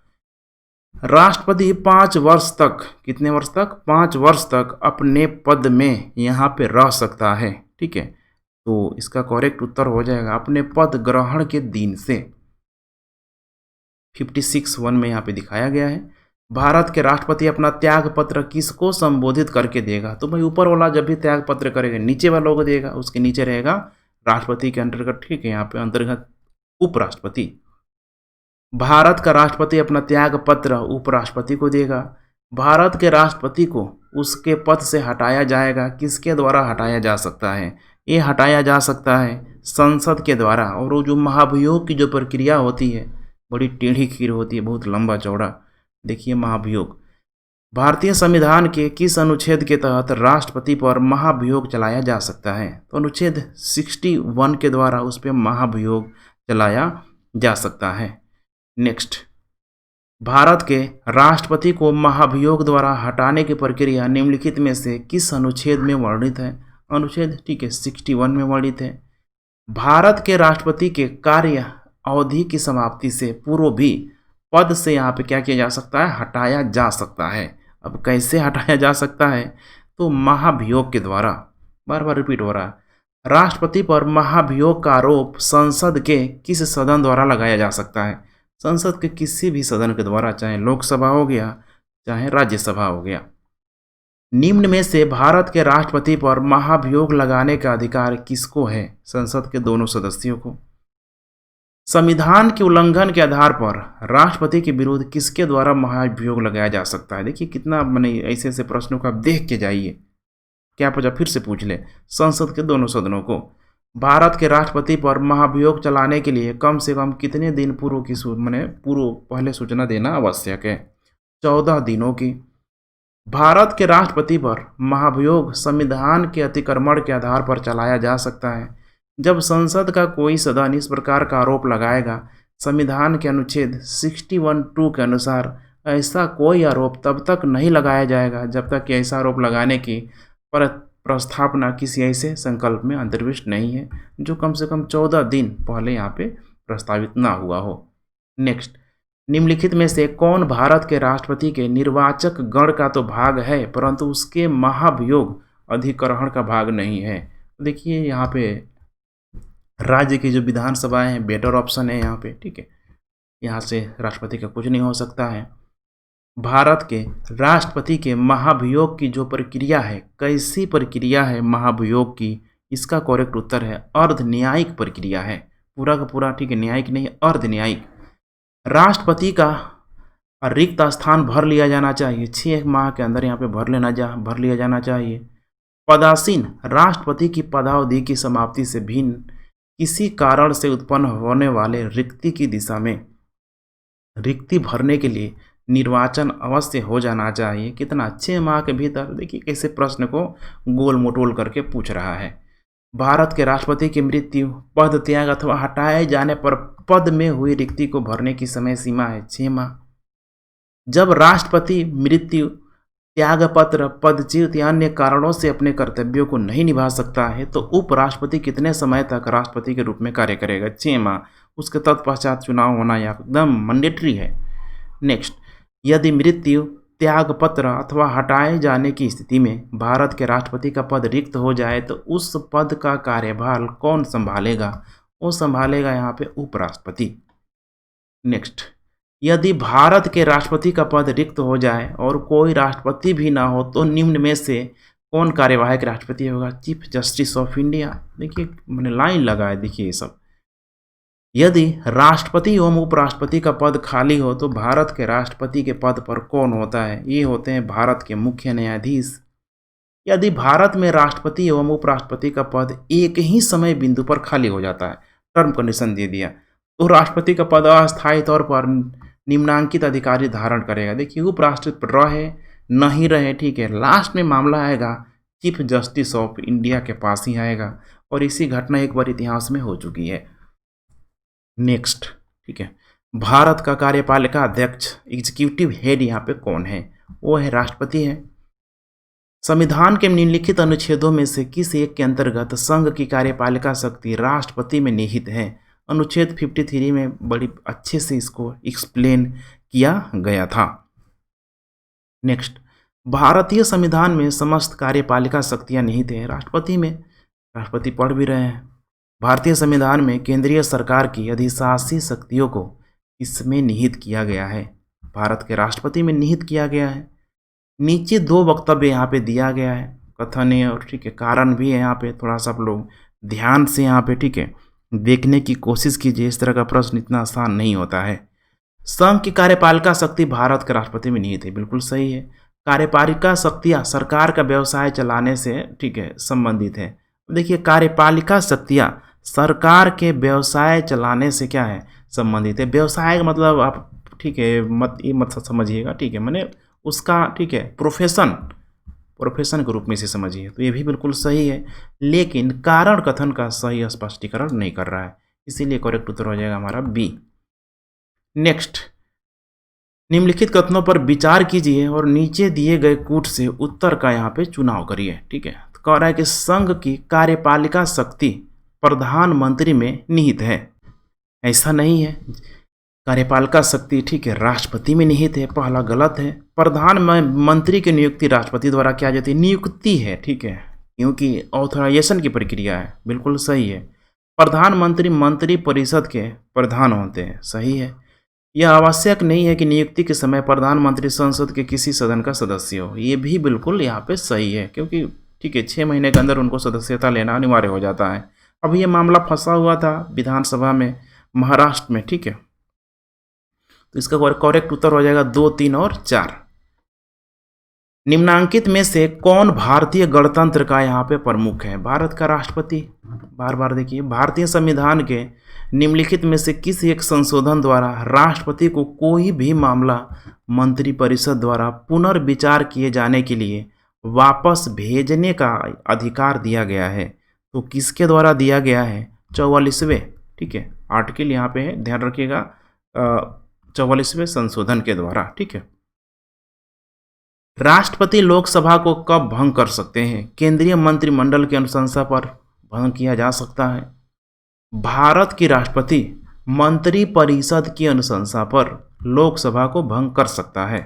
राष्ट्रपति 5 वर्ष तक, कितने वर्ष तक? 5 वर्ष तक अपने पद में यहाँ पे रह सकता है। ठीक है, तो इसका करेक्ट उत्तर हो जाएगा अपने पद ग्रहण के दिन से। 56(1) में यहाँ पे दिखाया गया है। भारत के राष्ट्रपति अपना त्याग पत्र किसको संबोधित करके देगा? तो भाई ऊपर वाला जब भी त्याग पत्र करेगा नीचे वालों को देगा, उसके नीचे रहेगा राष्ट्रपति के अंतर्गत। ठीक है, यहाँ पे अंतर्गत उपराष्ट्रपति। भारत का राष्ट्रपति अपना त्याग पत्र उपराष्ट्रपति को देगा। भारत के राष्ट्रपति को उसके पद से हटाया जाएगा, किसके द्वारा हटाया जा सकता है? ये हटाया जा सकता है संसद के द्वारा। और वो जो महाभियोग की जो प्रक्रिया होती है, बड़ी टेढ़ी खीर होती है, बहुत लंबा चौड़ा। देखिए महाभियोग, भारतीय संविधान के किस अनुच्छेद के तहत राष्ट्रपति पर महाभियोग चलाया जा सकता है? तो अनुच्छेद 61 के द्वारा उस पर महाभियोग चलाया जा सकता है। नेक्स्ट, भारत के राष्ट्रपति को महाभियोग द्वारा हटाने की प्रक्रिया निम्नलिखित में से किस अनुच्छेद में वर्णित है? अनुच्छेद, ठीक है, 61 में वर्णित है। भारत के राष्ट्रपति के कार्य अवधि की समाप्ति से पूर्व भी पद से यहाँ पे क्या किया जा सकता है? हटाया जा सकता है। अब कैसे हटाया जा सकता है? तो महाभियोग के द्वारा। बार बार रिपीट हो रहा है। राष्ट्रपति पर महाभियोग का आरोप संसद के किस सदन द्वारा लगाया जा सकता है? संसद के किसी भी सदन के द्वारा, चाहे लोकसभा हो गया चाहे राज्यसभा हो गया। निम्न में से भारत के राष्ट्रपति पर महाभियोग लगाने का अधिकार किसको है? संसद के दोनों सदस्यों को। संविधान के उल्लंघन के आधार पर राष्ट्रपति के विरुद्ध किसके द्वारा महाभियोग लगाया जा सकता है? देखिए कितना मैंने ऐसे ऐसे प्रश्नों को आप देख के जाइए, क्या पता फिर से पूछ ले। संसद के दोनों सदनों को। भारत के राष्ट्रपति पर महाभियोग चलाने के लिए कम से कम कितने दिन पूर्व की पूर्व पहले सूचना देना आवश्यक है? 14 दिनों की। भारत के राष्ट्रपति पर महाभियोग संविधान के अतिक्रमण के आधार पर चलाया जा सकता है जब संसद का कोई सदन इस प्रकार का आरोप लगाएगा। संविधान के अनुच्छेद 61(2) के अनुसार ऐसा कोई आरोप तब तक नहीं लगाया जाएगा जब तक कि ऐसा आरोप लगाने की प्रस्तावना किसी ऐसे संकल्प में अंतर्विष्ट नहीं है जो कम से कम 14 दिन पहले यहाँ पे प्रस्तावित ना हुआ हो। नेक्स्ट, निम्नलिखित में से कौन भारत के राष्ट्रपति के निर्वाचक गण का तो भाग है परंतु उसके महाभियोग अधिग्रहण का भाग नहीं है? देखिए यहाँ पे राज्य की जो विधानसभाएं हैं बेटर ऑप्शन है यहाँ पे। ठीक है, यहाँ से राष्ट्रपति का कुछ नहीं हो सकता है। भारत के राष्ट्रपति के महाभियोग की जो प्रक्रिया है, कैसी प्रक्रिया है महाभियोग की? इसका करेक्ट उत्तर है अर्ध न्यायिक प्रक्रिया है, पूरा का पूरा। ठीक है, न्यायिक नहीं, अर्ध न्यायिक। राष्ट्रपति का रिक्त स्थान भर लिया जाना चाहिए, 6 माह के अंदर यहाँ पे भर लिया जाना चाहिए। पदासीन राष्ट्रपति की पदावधि की समाप्ति से भिन्न किसी कारण से उत्पन्न होने वाले रिक्ति की दिशा में रिक्ति भरने के लिए निर्वाचन अवश्य हो जाना चाहिए। कितना? 6 माह के भीतर। देखिए कैसे प्रश्न को गोल मोटोल करके पूछ रहा है। भारत के राष्ट्रपति की मृत्यु, पद त्याग अथवा हटाए जाने पर पद में हुई रिक्ति को भरने की समय सीमा है 6 माह। जब राष्ट्रपति मृत्यु, त्यागपत्र, पदच्युत या अन्य कारणों से अपने कर्तव्यों को नहीं निभा सकता है तो उपराष्ट्रपति कितने समय तक राष्ट्रपति के रूप में कार्य करेगा? 6 माह। उसके तत्पश्चात चुनाव होना यह एकदम मैंडेटरी है। नेक्स्ट, यदि मृत्यु, त्यागपत्र अथवा हटाए जाने की स्थिति में भारत के राष्ट्रपति का पद रिक्त हो जाए तो उस पद का कार्यभार कौन संभालेगा? वो संभालेगा यहाँ पे उपराष्ट्रपति। नेक्स्ट, यदि भारत के राष्ट्रपति का पद रिक्त हो जाए और कोई राष्ट्रपति भी ना हो तो निम्न में से कौन कार्यवाहक राष्ट्रपति होगा? Chief justice of India. देखिए मैंने लाइन लगाया, देखिए ये सब। यदि राष्ट्रपति एवं उपराष्ट्रपति का पद खाली हो तो भारत के राष्ट्रपति के पद पर कौन होता है? ये होते हैं भारत के मुख्य न्यायाधीश। यदि भारत में राष्ट्रपति एवं उपराष्ट्रपति का पद एक ही समय बिंदु पर खाली हो जाता है, टर्म कंडीशन दे दिया, तो राष्ट्रपति का पद अस्थायी तौर पर निम्नांकित अधिकारी धारण करेगा। देखिए उपराष्ट्रपति रहे नहीं रहे, ठीक है, लास्ट में मामला आएगा चीफ जस्टिस ऑफ इंडिया के पास ही आएगा, और इसी घटना एक बार इतिहास में हो चुकी है। नेक्स्ट, ठीक है, भारत का कार्यपालिका अध्यक्ष एग्जीक्यूटिव हेड यहाँ पे कौन है? वो है राष्ट्रपति है। संविधान के निम्नलिखित अनुच्छेदों में से किस एक के अंतर्गत संघ की कार्यपालिका शक्ति राष्ट्रपति में निहित है? अनुच्छेद 53 में बड़ी अच्छे से इसको एक्सप्लेन किया गया था। नेक्स्ट, भारतीय संविधान में समस्त कार्यपालिका शक्तियां निहित है राष्ट्रपति में, राष्ट्रपति पढ़ भी रहे हैं। भारतीय संविधान में केंद्रीय सरकार की अधिशासी शक्तियों को इसमें निहित किया गया है, भारत के राष्ट्रपति में निहित किया गया है। नीचे दो वक्तव्य यहाँ पे दिया गया है, कथन है और ठीक है कारण भी है, यहाँ पे थोड़ा सा आप लोग ध्यान से यहाँ पे ठीक है देखने की कोशिश कीजिए, इस तरह का प्रश्न इतना आसान नहीं होता है। संघ की कार्यपालिका शक्ति भारत के राष्ट्रपति में निहित है, बिल्कुल सही है। कार्यपालिका शक्तियाँ सरकार का व्यवसाय चलाने से ठीक है संबंधित है। देखिए कार्यपालिका शक्तियाँ सरकार के व्यवसाय चलाने से क्या है संबंधित है। व्यवसाय का मतलब आप ठीक है मत समझिएगा, ठीक है, मैंने उसका ठीक है प्रोफेशन के रूप में इसे समझिए, तो ये भी बिल्कुल सही है, लेकिन कारण कथन का सही स्पष्टीकरण नहीं कर रहा है, इसीलिए करेक्ट उत्तर हो जाएगा हमारा बी। नेक्स्ट, निम्नलिखित कथनों पर विचार कीजिए और नीचे दिए गए कूट से उत्तर का यहाँ पे चुनाव करिए। ठीक है, तो कह रहा है कि संघ की कार्यपालिका शक्ति प्रधानमंत्री में निहित है। ऐसा नहीं है, कार्यपालिका शक्ति ठीक है राष्ट्रपति में निहित है, पहला गलत है। प्रधानमंत्री की नियुक्ति राष्ट्रपति द्वारा किया जाती है, नियुक्ति है ठीक है, क्योंकि ऑथराइजेशन की प्रक्रिया है, बिल्कुल सही है। प्रधानमंत्री मंत्री परिषद के प्रधान होते हैं, सही है। यह आवश्यक नहीं है कि नियुक्ति के समय प्रधानमंत्री संसद के किसी सदन का सदस्य हो, ये भी बिल्कुल यहाँ पे सही है, क्योंकि ठीक है 6 महीने के अंदर उनको सदस्यता लेना अनिवार्य हो जाता है। अब ये मामला फंसा हुआ था विधानसभा में महाराष्ट्र में, ठीक है, तो इसका करेक्ट उत्तर हो जाएगा 2, 3 और 4। निम्नांकित में से कौन भारतीय गणतंत्र का यहाँ पे प्रमुख है? भारत का राष्ट्रपति। बार बार देखिए, भारतीय संविधान के निम्नलिखित में से किस एक संशोधन द्वारा राष्ट्रपति को कोई भी मामला मंत्रिपरिषद द्वारा पुनर्विचार किए जाने के लिए वापस भेजने का अधिकार दिया गया है? तो किसके द्वारा दिया गया है? 44वें ठीक है आर्टिकल यहाँ पे है, ध्यान रखिएगा, 44वें संशोधन के द्वारा। ठीक है, राष्ट्रपति लोकसभा को कब भंग कर सकते हैं? केंद्रीय मंत्रिमंडल की अनुशंसा पर भंग किया जा सकता है। भारत की राष्ट्रपति मंत्रिपरिषद की अनुशंसा पर लोकसभा को भंग कर सकता है।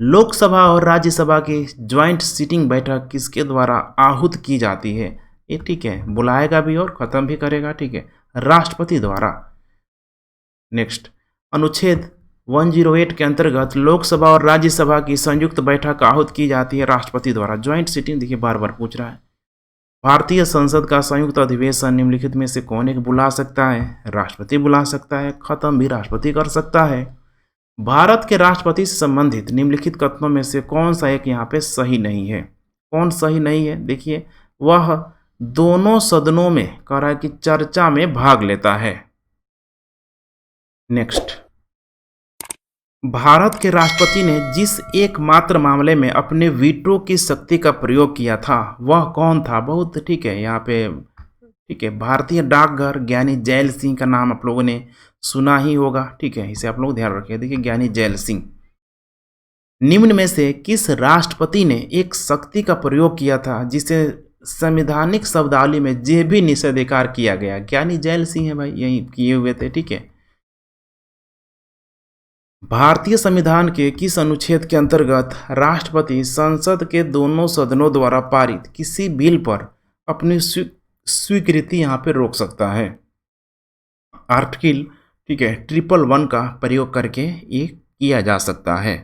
लोकसभा और राज्यसभा की ज्वाइंट सीटिंग बैठक किसके द्वारा आहूत की जाती है? ये ठीक है बुलाएगा भी और खत्म भी करेगा, ठीक है, राष्ट्रपति द्वारा। नेक्स्ट, अनुच्छेद 108 के अंतर्गत लोकसभा और राज्यसभा की संयुक्त बैठक आहूत की जाती है राष्ट्रपति द्वारा। ज्वाइंट सीटिंग देखिए बार बार पूछ रहा है। भारतीय संसद का संयुक्त अधिवेशन निम्नलिखित में से कौन एक बुला सकता है? राष्ट्रपति बुला सकता है, खत्म भी राष्ट्रपति कर सकता है। भारत के राष्ट्रपति से संबंधित निम्नलिखित कथनों में से कौन सा एक यहाँ पे सही नहीं है? कौन सही नहीं है? देखिए, वह दोनों सदनों में कह रहा है कि चर्चा में भाग लेता है। नेक्स्ट, भारत के राष्ट्रपति ने जिस एकमात्र मामले में अपने वीटो की शक्ति का प्रयोग किया था वह कौन था? बहुत ठीक है यहाँ पे ठीक है, भारतीय डाकघर ज्ञानी जैल सिंह का नाम आप लोगों ने सुना ही होगा, ठीक है, इसे आप लोग ध्यान रखिए। देखिए ज्ञानी जैल सिंह। निम्न में से किस राष्ट्रपति ने एक शक्ति का प्रयोग किया था जिसे संवैधानिक शब्दावली में जे भी निषेधाधिकार किया गया? ज्ञानी जैल सिंह है भाई, यही किए हुए थे। ठीक है, भारतीय संविधान के किस अनुच्छेद के अंतर्गत राष्ट्रपति संसद के दोनों सदनों द्वारा पारित किसी बिल पर अपनी स्वीकृति यहाँ पे रोक सकता है? आर्टिकल ठीक है 111 का प्रयोग करके ये किया जा सकता है।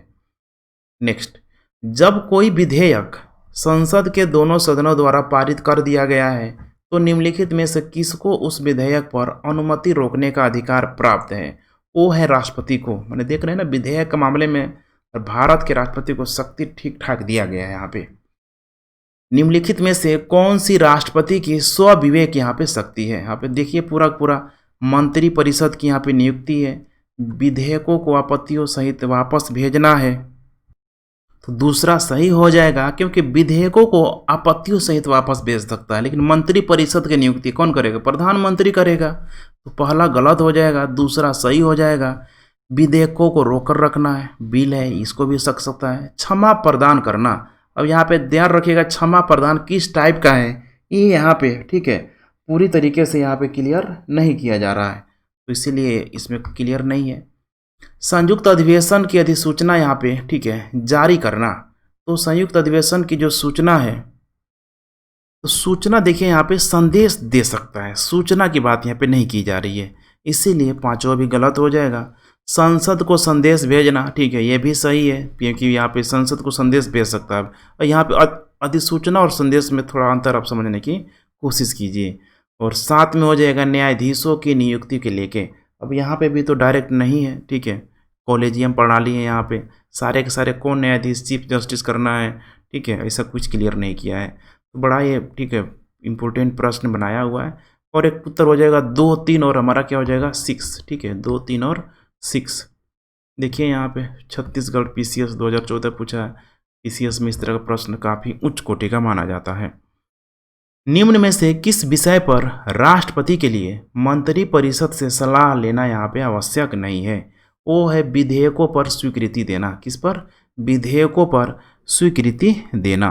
नेक्स्ट, जब कोई विधेयक संसद के दोनों सदनों द्वारा पारित कर दिया गया है तो निम्नलिखित में से किसको उस विधेयक पर अनुमति रोकने का अधिकार प्राप्त है? वो है राष्ट्रपति को। मैंने देख रहे हैं ना, विधेयक के मामले में भारत के राष्ट्रपति को शक्ति ठीक ठाक दिया गया है यहाँ पे। निम्नलिखित में से कौन सी राष्ट्रपति की स्वविवेक यहाँ पे शक्ति है? यहाँ पे देखिए पूरा मंत्रिपरिषद की यहाँ पे नियुक्ति है, विधेयकों को आपत्तियों सहित वापस भेजना है, तो दूसरा सही हो जाएगा, क्योंकि विधेयकों को आपत्तियों सहित वापस भेज सकता है, लेकिन मंत्रिपरिषद की नियुक्ति कौन करेगा? प्रधानमंत्री करेगा। तो पहला गलत हो जाएगा, दूसरा सही हो जाएगा। विधेयकों को रोक रखना है, बिल है, इसको भी सक सकता है। क्षमा प्रदान करना, अब यहाँ पे ध्यान रखिएगा क्षमा प्रदान किस टाइप का है, ये यहाँ पे ठीक है पूरी तरीके से यहाँ पे क्लियर नहीं किया जा रहा है, तो इसीलिए इसमें क्लियर नहीं है। संयुक्त अधिवेशन की अधिसूचना यहाँ पे ठीक है जारी करना, तो संयुक्त अधिवेशन की जो सूचना है, तो सूचना देखिए यहाँ पे संदेश दे सकता है, सूचना की बात यहाँ पे नहीं की जा रही है, इसीलिए पांचवा भी गलत हो जाएगा। संसद को संदेश भेजना, ठीक है ये भी सही है, क्योंकि यहाँ पे संसद को संदेश भेज सकता है। और यहाँ पे अधिसूचना और संदेश में थोड़ा अंतर आप समझने की कोशिश कीजिए। और साथ में हो जाएगा न्यायाधीशों की नियुक्ति के लेके, अब यहाँ पे भी तो डायरेक्ट नहीं है, ठीक है कॉलेजियम प्रणाली है, यहाँ पे सारे के सारे कौन न्यायाधीश चीफ जस्टिस करना है, ठीक है ऐसा कुछ क्लियर नहीं किया है, तो बड़ा ये ठीक है इम्पोर्टेंट प्रश्न बनाया हुआ है। और एक उत्तर हो जाएगा 2, 3 और हमारा क्या हो जाएगा 6, ठीक है 2, 3 और 6। देखिए यहाँ पे छत्तीसगढ़ PCS 2014 पूछा है, PCS में इस तरह का प्रश्न काफ़ी उच्च कोटि का माना जाता है। निम्न में से किस विषय पर राष्ट्रपति के लिए मंत्रिपरिषद से सलाह लेना यहाँ पे आवश्यक नहीं है? वो है विधेयकों पर स्वीकृति देना। किस पर? विधेयकों पर स्वीकृति देना।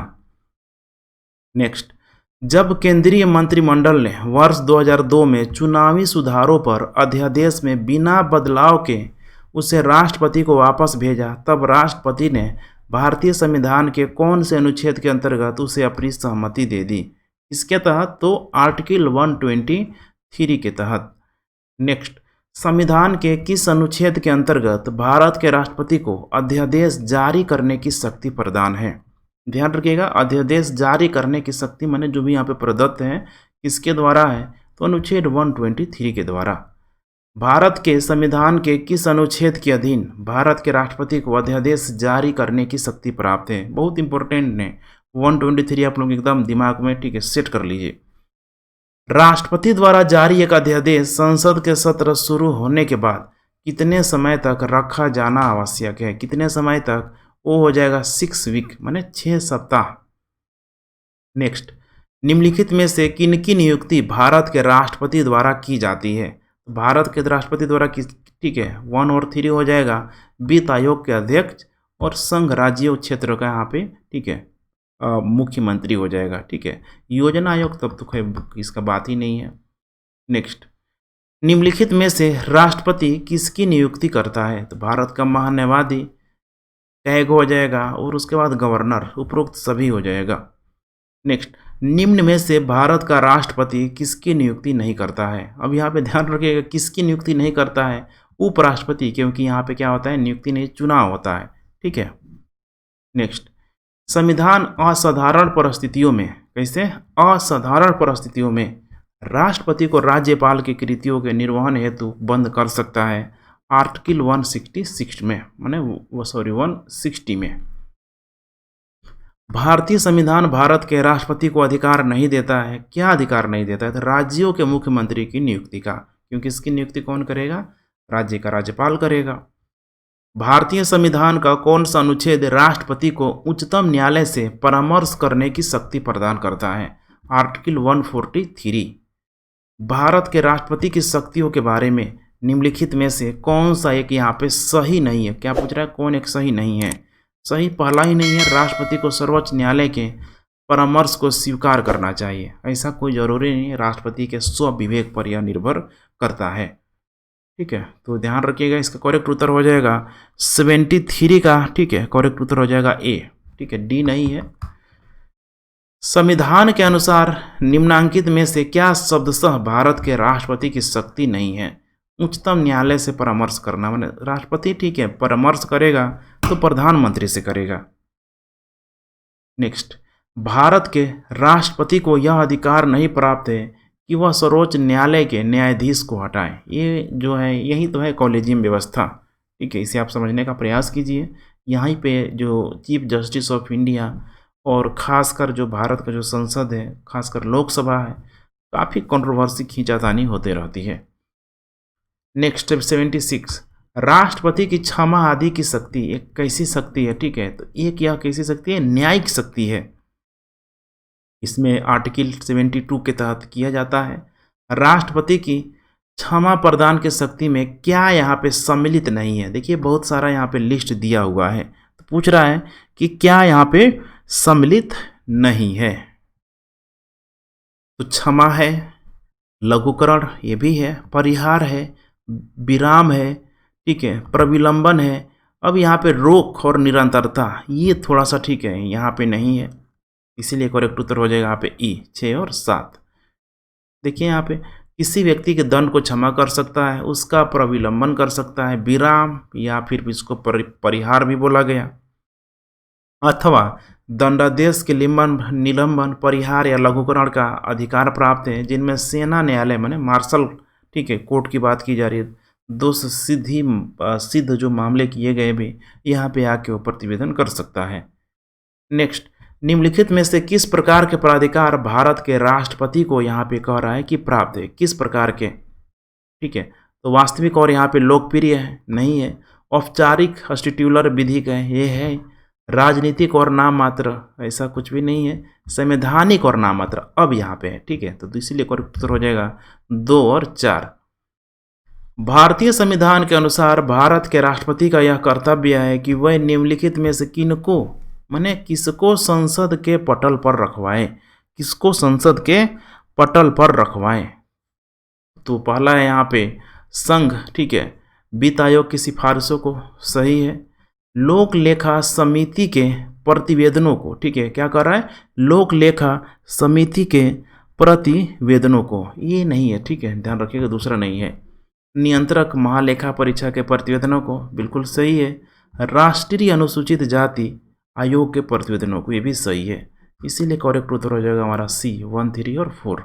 नेक्स्ट, जब केंद्रीय मंत्रिमंडल ने वर्ष 2002 में चुनावी सुधारों पर अध्यादेश में बिना बदलाव के उसे राष्ट्रपति को वापस भेजा, तब राष्ट्रपति ने भारतीय संविधान के कौन से अनुच्छेद के अंतर्गत उसे अपनी सहमति दे दी? इसके तहत तो आर्टिकल 123 के तहत। नेक्स्ट, संविधान के किस अनुच्छेद के अंतर्गत भारत के राष्ट्रपति को अध्यादेश जारी करने की शक्ति प्रदान है? ध्यान रखिएगा, अध्यादेश जारी करने की शक्ति माने जो भी यहाँ पे प्रदत्त है किसके द्वारा है? तो अनुच्छेद 123 के द्वारा। भारत के संविधान के किस अनुच्छेद के अधीन भारत के राष्ट्रपति को अध्यादेश जारी करने की शक्ति प्राप्त है? बहुत इंपॉर्टेंट है 123, आप लोग एकदम दिमाग में ठीक है सेट कर लीजिए। राष्ट्रपति द्वारा जारी एक अध्यादेश संसद के सत्र शुरू होने के बाद कितने समय तक रखा जाना आवश्यक है? कितने समय तक? वो हो जाएगा 6 वीक माने 6 सप्ताह। नेक्स्ट, निम्नलिखित में से किनकी नियुक्ति भारत के राष्ट्रपति द्वारा की जाती है? भारत के राष्ट्रपति द्वारा की, ठीक है 1 और 3 हो जाएगा वित्त आयोग के अध्यक्ष और संघ राज्यों क्षेत्र का यहाँ पे ठीक है मुख्यमंत्री हो जाएगा, ठीक है योजना आयोग तब तो इसका बात ही नहीं है। नेक्स्ट, निम्नलिखित में से राष्ट्रपति किसकी नियुक्ति करता है? तो भारत का महान्यायवादी टैग हो जाएगा और उसके बाद गवर्नर, उपरोक्त सभी हो जाएगा। नेक्स्ट, निम्न में से भारत का राष्ट्रपति किसकी नियुक्ति नहीं करता है? अब यहाँ पे ध्यान रखिएगा किसकी नियुक्ति नहीं करता है? उपराष्ट्रपति, क्योंकि यहाँ पे क्या होता है नियुक्ति नहीं चुनाव होता है, ठीक है। नेक्स्ट, संविधान असाधारण परिस्थितियों में, कैसे असाधारण परिस्थितियों में राष्ट्रपति को राज्यपाल की कृतियों के निर्वहन हेतु बंद कर सकता है? आर्टिकल 166 में माने 160 में। भारतीय संविधान भारत के राष्ट्रपति को अधिकार नहीं देता है, क्या अधिकार नहीं देता है? तो राज्यों के मुख्यमंत्री की नियुक्ति का, क्योंकि इसकी नियुक्ति कौन करेगा? राज्य का राज्यपाल करेगा। भारतीय संविधान का कौन सा अनुच्छेद राष्ट्रपति को उच्चतम न्यायालय से परामर्श करने की शक्ति प्रदान करता है? आर्टिकल 143। भारत के राष्ट्रपति की शक्तियों के बारे में निम्नलिखित में से कौन सा एक यहाँ पे सही नहीं है? क्या पूछ रहा है? कौन एक सही नहीं है? सही पहला ही नहीं है, राष्ट्रपति को सर्वोच्च न्यायालय के परामर्श को स्वीकार करना चाहिए। ऐसा कोई जरूरी नहीं है, राष्ट्रपति के स्व विवेक पर यह निर्भर करता है, ठीक है। तो ध्यान रखिएगा, इसका करेक्ट उत्तर हो जाएगा 73 का, ठीक है करेक्ट उत्तर हो जाएगा ए, ठीक है डी नहीं है। संविधान के अनुसार निम्नांकित में से क्या शब्दशः भारत के राष्ट्रपति की शक्ति नहीं है? उच्चतम न्यायालय से परामर्श करना, माने राष्ट्रपति ठीक है परामर्श करेगा तो प्रधानमंत्री से करेगा। नेक्स्ट, भारत के राष्ट्रपति को यह अधिकार नहीं प्राप्त है कि वह सर्वोच्च न्यायालय के न्यायाधीश को हटाएं। ये जो है यही तो है कॉलेजियम व्यवस्था, ठीक है इसे आप समझने का प्रयास कीजिए। यहाँ पे जो चीफ जस्टिस ऑफ इंडिया और ख़ासकर जो भारत का जो संसद है, खासकर लोकसभा है, काफ़ी कंट्रोवर्सी खींचातानी होते रहती है। नेक्स्ट 76, राष्ट्रपति की क्षमा आदि की शक्ति एक कैसी शक्ति है, ठीक है। तो एक यह कैसी शक्ति है, न्यायिक शक्ति है। इसमें आर्टिकल 72 के तहत किया जाता है। राष्ट्रपति की क्षमा प्रदान की शक्ति में क्या यहाँ पे सम्मिलित नहीं है। देखिए बहुत सारा यहाँ पे लिस्ट दिया हुआ है, तो पूछ रहा है कि क्या यहाँ पे सम्मिलित नहीं है। तो क्षमा है, लघुकरण ये भी है, परिहार है, विराम है, ठीक है, प्रविलंबन है। अब यहाँ पे रोक और निरंतरता ये थोड़ा सा ठीक है, यहाँ पे नहीं है, इसीलिए करेक्ट उत्तर हो जाएगा यहाँ पे ई 6 और 7। देखिए यहाँ पे किसी व्यक्ति के दंड को क्षमा कर सकता है, उसका प्रविलंबन कर सकता है, विराम या फिर इसको परिहार भी बोला गया, अथवा दंडादेश के निलंबन, परिहार या लघुकरण का अधिकार प्राप्त है, जिनमें सेना न्यायालय माने मार्शल, ठीक है, कोर्ट की बात की जा रही है। दोष सिद्ध जो मामले किए गए भी यहाँ पे आके वो प्रतिवेदन कर सकता है। नेक्स्ट, निम्नलिखित में से किस प्रकार के प्राधिकार भारत के राष्ट्रपति को यहाँ पे कह रहा है कि प्राप्त है, किस प्रकार के, ठीक है। तो वास्तविक और यहाँ पे लोकप्रिय है, नहीं है। औपचारिक हॉस्टिट्यूलर विधि का ये है। राजनीतिक और नाम मात्र, ऐसा कुछ भी नहीं है। संवैधानिक और नाम मात्र अब यहाँ पे है, ठीक है। तो इसीलिए करेक्ट उत्तर हो जाएगा 2 और 4। भारतीय संविधान के अनुसार भारत के राष्ट्रपति का यह कर्तव्य है कि वह निम्नलिखित में से किनको माने किसको संसद के पटल पर रखवाएं, किसको संसद के पटल पर रखवाएं। तो पहला है यहाँ पे संघ, ठीक है, वित्त आयोग की सिफारिशों को, सही है। लोक लेखा समिति के प्रतिवेदनों को, ठीक है, क्या कर रहा है, लोक लेखा समिति के प्रतिवेदनों को, ये नहीं है, ठीक है, ध्यान रखिएगा, दूसरा नहीं है। नियंत्रक महालेखा परीक्षा के प्रतिवेदनों को, बिल्कुल सही है। राष्ट्रीय अनुसूचित जाति आयोग के प्रतिवेदनों को, ये भी सही है, इसीलिए करेक्ट उत्तर हो जाएगा हमारा सी 1, 3 और 4।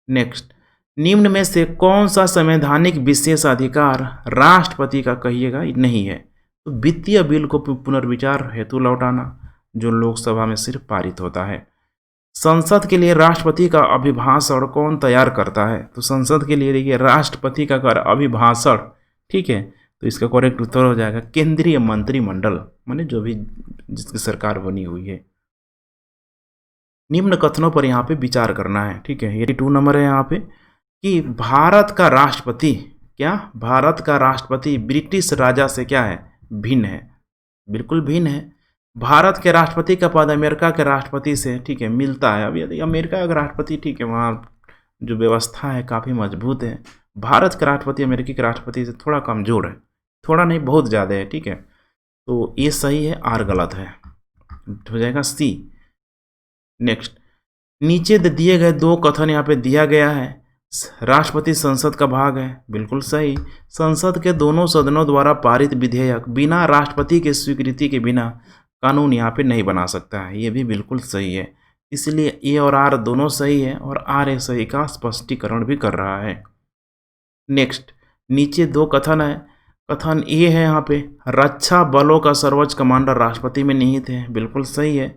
नेक्स्ट, निम्न में से कौन सा संवैधानिक विशेषाधिकार राष्ट्रपति का कहिएगा नहीं है। तो वित्तीय बिल को पुनर्विचार हेतु लौटाना, जो लोकसभा में सिर्फ पारित होता है। संसद के लिए राष्ट्रपति का अभिभाषण कौन तैयार करता है। तो संसद के लिए देखिए राष्ट्रपति का कर अभिभाषण, ठीक है, तो इसका करेक्ट उत्तर हो जाएगा केंद्रीय मंत्रिमंडल, माने जो भी जिसकी सरकार बनी हुई है। निम्न कथनों पर यहाँ पे विचार करना है, ठीक है, ये 2 नंबर है यहाँ पे कि भारत का राष्ट्रपति, क्या भारत का राष्ट्रपति ब्रिटिश राजा से क्या है, भिन्न है, बिल्कुल भिन्न है। भारत के राष्ट्रपति का पद अमेरिका के राष्ट्रपति से, ठीक है, मिलता है। अब यदि अमेरिका का राष्ट्रपति, ठीक है, वहाँ जो व्यवस्था है काफ़ी मजबूत है। भारत के राष्ट्रपति अमेरिकी के राष्ट्रपति से थोड़ा कमज़ोर है, थोड़ा नहीं बहुत ज़्यादा है, ठीक है। तो ये सही है, आर गलत है, हो जाएगा सी। नेक्स्ट, नीचे दिए गए 2 कथन यहाँ पे दिया गया है। राष्ट्रपति संसद का भाग है, बिल्कुल सही। संसद के दोनों सदनों द्वारा पारित विधेयक बिना राष्ट्रपति की स्वीकृति के बिना कानून यहाँ पे नहीं बना सकता है, ये भी बिल्कुल सही है। इसलिए ए और आर दोनों सही है और आर ए सही का स्पष्टीकरण भी कर रहा है। नेक्स्ट, नीचे 2 कथन है। कथन ए है यहाँ पे, रक्षा बलों का सर्वोच्च कमांडर राष्ट्रपति में निहित है, बिल्कुल सही है।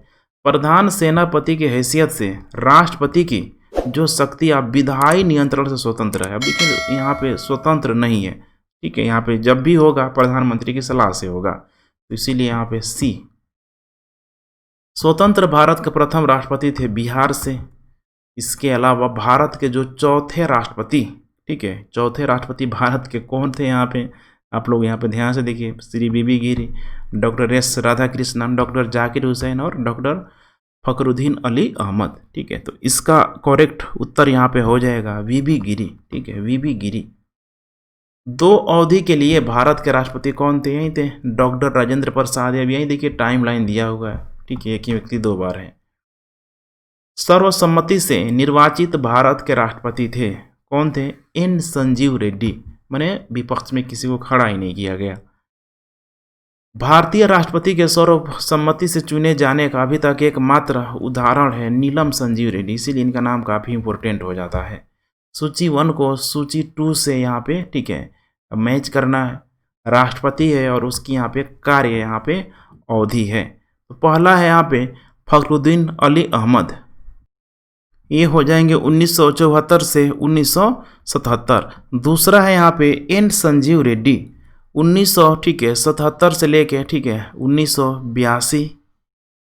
प्रधान सेनापति की हैसियत से राष्ट्रपति की जो शक्ति आप विधायी नियंत्रण से स्वतंत्र है। अब देखिए यहाँ पे स्वतंत्र नहीं है, ठीक है, यहाँ पे जब भी होगा प्रधानमंत्री की सलाह से होगा, तो इसीलिए यहाँ पे सी। स्वतंत्र भारत के प्रथम राष्ट्रपति थे बिहार से। इसके अलावा भारत के जो चौथे राष्ट्रपति, ठीक है, चौथे राष्ट्रपति भारत के कौन थे यहाँ पे, आप लोग यहाँ पे ध्यान से देखिए, Shri V V Giri, doctor S Radhakrishnan, doctor Zakir Hussain और डॉक्टर फखरुद्दीन अली अहमद, ठीक है। तो इसका करेक्ट उत्तर यहाँ पे हो जाएगा वीबी गिरी, ठीक है, वीबी गिरी। 2 अवधि के लिए भारत के राष्ट्रपति कौन थे, यही थे डॉक्टर राजेंद्र प्रसाद। अब यही देखिए टाइम लाइन दिया हुआ है, ठीक है, एक ही व्यक्ति 2 बार है। सर्वसम्मति से निर्वाचित भारत के राष्ट्रपति थे, कौन थे, एन संजीव रेड्डी, माने विपक्ष में किसी को खड़ा ही नहीं किया गया। भारतीय राष्ट्रपति के सर्वसम्मति से चुने जाने का अभी तक एकमात्र उदाहरण है नीलम संजीव रेड्डी, इसीलिए इनका नाम काफ़ी इंपॉर्टेंट हो जाता है। सूची 1 को सूची 2 से यहाँ पे, ठीक है, मैच करना है। राष्ट्रपति है और उसकी यहाँ पे कार्य यहाँ पे अवधि है। तो पहला है यहाँ पे फखरुद्दीन अली अहमद, ये हो जाएंगे 1974 से 1977। दूसरा है यहाँ पे एन संजीव रेड्डी 1900 ठीक है 77 से लेके ठीक है 1982।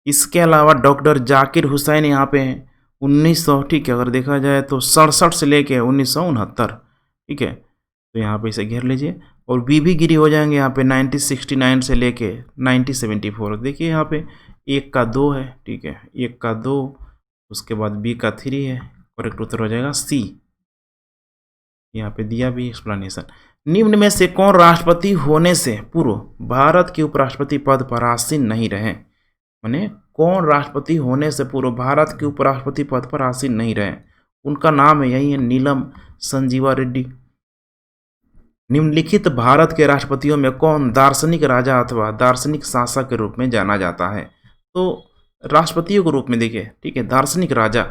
इसके अलावा डॉक्टर जाकिर हुसैन यहाँ पे 1900 ठीक है, अगर देखा जाए तो 67 से लेके 1969 ठीक है, तो यहाँ पे इसे घेर लीजिए। और बीबी गिरी हो जाएंगे यहाँ पे 1969 से लेके 1974। देखिए यहाँ पे 1 का 2 है ठीक है, 1 का 2, उसके बाद बी का 3 है, करेक्ट उत्तर हो जाएगा सी। यहाँ पे दिया भी एक्सप्लेनेशन। निम्न में से कौन राष्ट्रपति होने से पूर्व भारत के उपराष्ट्रपति पद पर आसीन नहीं रहे? माने कौन राष्ट्रपति होने से पूर्व भारत के उपराष्ट्रपति पद पर आसीन नहीं रहे? उनका नाम है यही है नीलम संजीवा रेड्डी। निम्नलिखित भारत के राष्ट्रपतियों में कौन दार्शनिक राजा अथवा दार्शनिक शासक के रूप में जाना जाता है? तो राष्ट्रपतियों के रूप में देखिए ठीक है, दार्शनिक राजा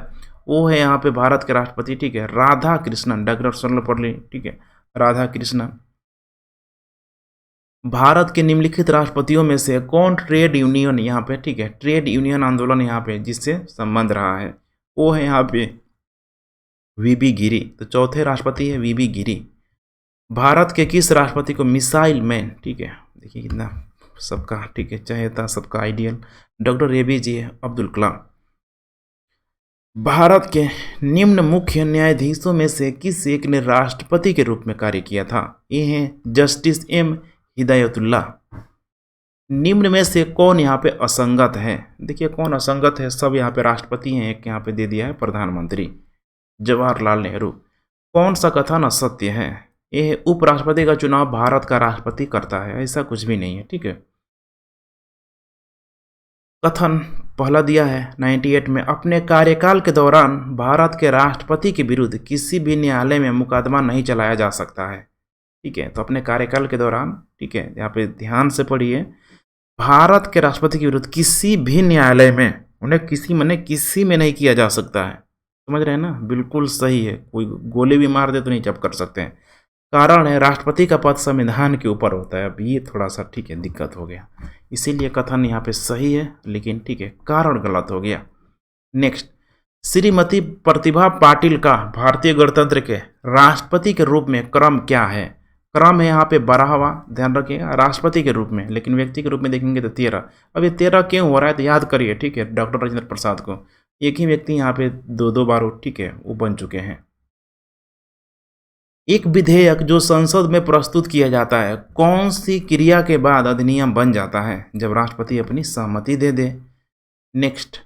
वो है यहाँ पे भारत के राष्ट्रपति ठीक है, राधा कृष्णन, डॉक्टर सर्वपल्ली ठीक है, राधा कृष्णन। भारत के निम्नलिखित राष्ट्रपतियों में से कौन ट्रेड यूनियन यहाँ पे ठीक है, ट्रेड यूनियन आंदोलन यहाँ पे जिससे संबंध रहा है, वो है यहाँ पे वीबी गिरी। तो चौथे राष्ट्रपति है वीबी गिरी। भारत के किस राष्ट्रपति को मिसाइल मैन ठीक है, देखिए कितना सबका ठीक है चहेता, सबका ideal, doctor APJ Abdul Kalam. Bharat के निम्न मुख्य न्यायाधीशों में से किस एक ने राष्ट्रपति के रूप में कार्य किया था? ये हैं जस्टिस एम हिदायतुल्ला। निम्न में से कौन यहाँ पे असंगत है? देखिए कौन असंगत है, सब यहाँ पे राष्ट्रपति हैं, एक यहाँ पे दे दिया है प्रधानमंत्री जवाहरलाल नेहरू। कौन सा कथन असत्य है? ये उपराष्ट्रपति का चुनाव भारत का राष्ट्रपति करता है, ऐसा कुछ भी नहीं है ठीक है। कथन पहला दिया है 98 में, अपने कार्यकाल के दौरान भारत के राष्ट्रपति के विरुद्ध किसी भी न्यायालय में मुकदमा नहीं चलाया जा सकता है ठीक है। तो अपने कार्यकाल के दौरान ठीक है, यहाँ पे ध्यान से पढ़िए, भारत के राष्ट्रपति के विरुद्ध किसी भी न्यायालय में उन्हें किसी में नहीं किया जा सकता है। समझ रहे हैं ना, बिल्कुल सही है। कोई गोली भी मार दे तो नहीं जब्त कर सकते हैं। कारण है राष्ट्रपति का पद संविधान के ऊपर होता है। अब ये थोड़ा सा ठीक है दिक्कत हो गया, इसीलिए कथन यहाँ पे सही है, लेकिन ठीक है कारण गलत हो गया। नेक्स्ट, श्रीमती प्रतिभा पाटिल का भारतीय गणतंत्र के राष्ट्रपति के रूप में क्रम क्या है? क्रम है यहाँ पे 12वां, ध्यान रखिएगा, राष्ट्रपति के रूप में, लेकिन व्यक्ति के रूप में देखेंगे तो 13। अब ये 13 क्यों हो रहा है तो याद करिए ठीक है, डॉक्टर राजेंद्र प्रसाद को, एक ही व्यक्ति यहाँ पे 2 बार ठीक है वो बन चुके हैं। एक विधेयक जो संसद में प्रस्तुत किया जाता है, कौन सी क्रिया के बाद अधिनियम बन जाता है? जब राष्ट्रपति अपनी सहमति दे दे। नेक्स्ट,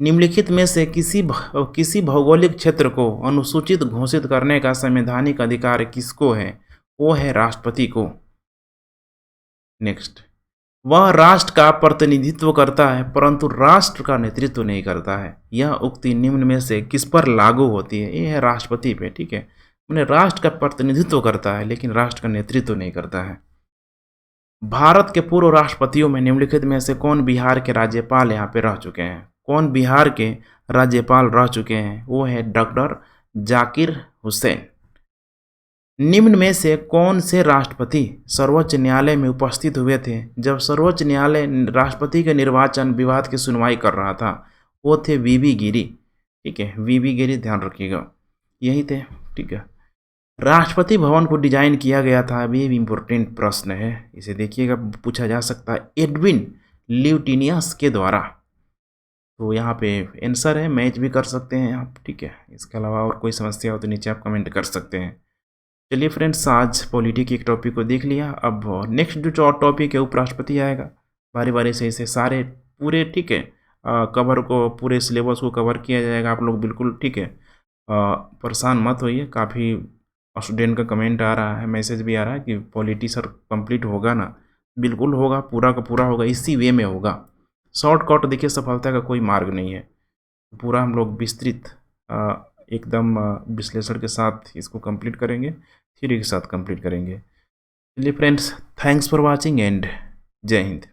निम्नलिखित में से किसी भौगोलिक क्षेत्र को अनुसूचित घोषित करने का संवैधानिक अधिकार किसको है? वो है राष्ट्रपति को। नेक्स्ट, वह राष्ट्र का प्रतिनिधित्व करता है परंतु राष्ट्र का नेतृत्व नहीं करता है। यह उक्ति निम्न में से किस पर लागू होती है? ये है राष्ट्रपति पे ठीक है, उन्हें राष्ट्र का प्रतिनिधित्व करता है लेकिन राष्ट्र का नेतृत्व नहीं करता है। भारत के पूर्व राष्ट्रपतियों में निम्नलिखित में से कौन बिहार के राज्यपाल यहाँ पे रह चुके हैं? कौन बिहार के राज्यपाल रह चुके हैं? वो है डॉक्टर जाकिर हुसैन। निम्न में से कौन से राष्ट्रपति सर्वोच्च न्यायालय में उपस्थित हुए थे जब सर्वोच्च न्यायालय राष्ट्रपति के निर्वाचन विवाद की सुनवाई कर रहा था? वो थे वीबी गिरी ठीक है, वीबी गिरी, ध्यान रखिएगा यही थे ठीक है। राष्ट्रपति भवन को डिजाइन किया गया था, अभी ये भी इम्पोर्टेंट प्रश्न है, इसे देखिएगा, पूछा जा सकता है, एडविन ल्यूटिनियस के द्वारा। तो यहाँ पे आंसर है, मैच भी कर सकते हैं आप ठीक है। इसके अलावा और कोई समस्या हो तो नीचे आप कमेंट कर सकते हैं। चलिए फ्रेंड्स, आज पॉलिटी के एक टॉपिक को देख लिया। अब नेक्स्ट जो टॉपिक है उपराष्ट्रपति आएगा, बारी बारी से इसे सारे पूरे ठीक है कवर को, पूरे सिलेबस को कवर किया जाएगा। आप लोग बिल्कुल ठीक है परेशान मत होइए। काफ़ी स्टूडेंट का कमेंट आ रहा है, मैसेज भी आ रहा है कि पॉलिटी सर कंप्लीट होगा ना? बिल्कुल होगा, पूरा का पूरा होगा, इसी वे में होगा। शॉर्टकट देखिए, सफलता का कोई मार्ग नहीं है। पूरा हम लोग विस्तृत एकदम विश्लेषण के साथ इसको कंप्लीट करेंगे, थ्योरी के साथ कंप्लीट करेंगे। चलिए friends, thanks for watching and जय हिंद।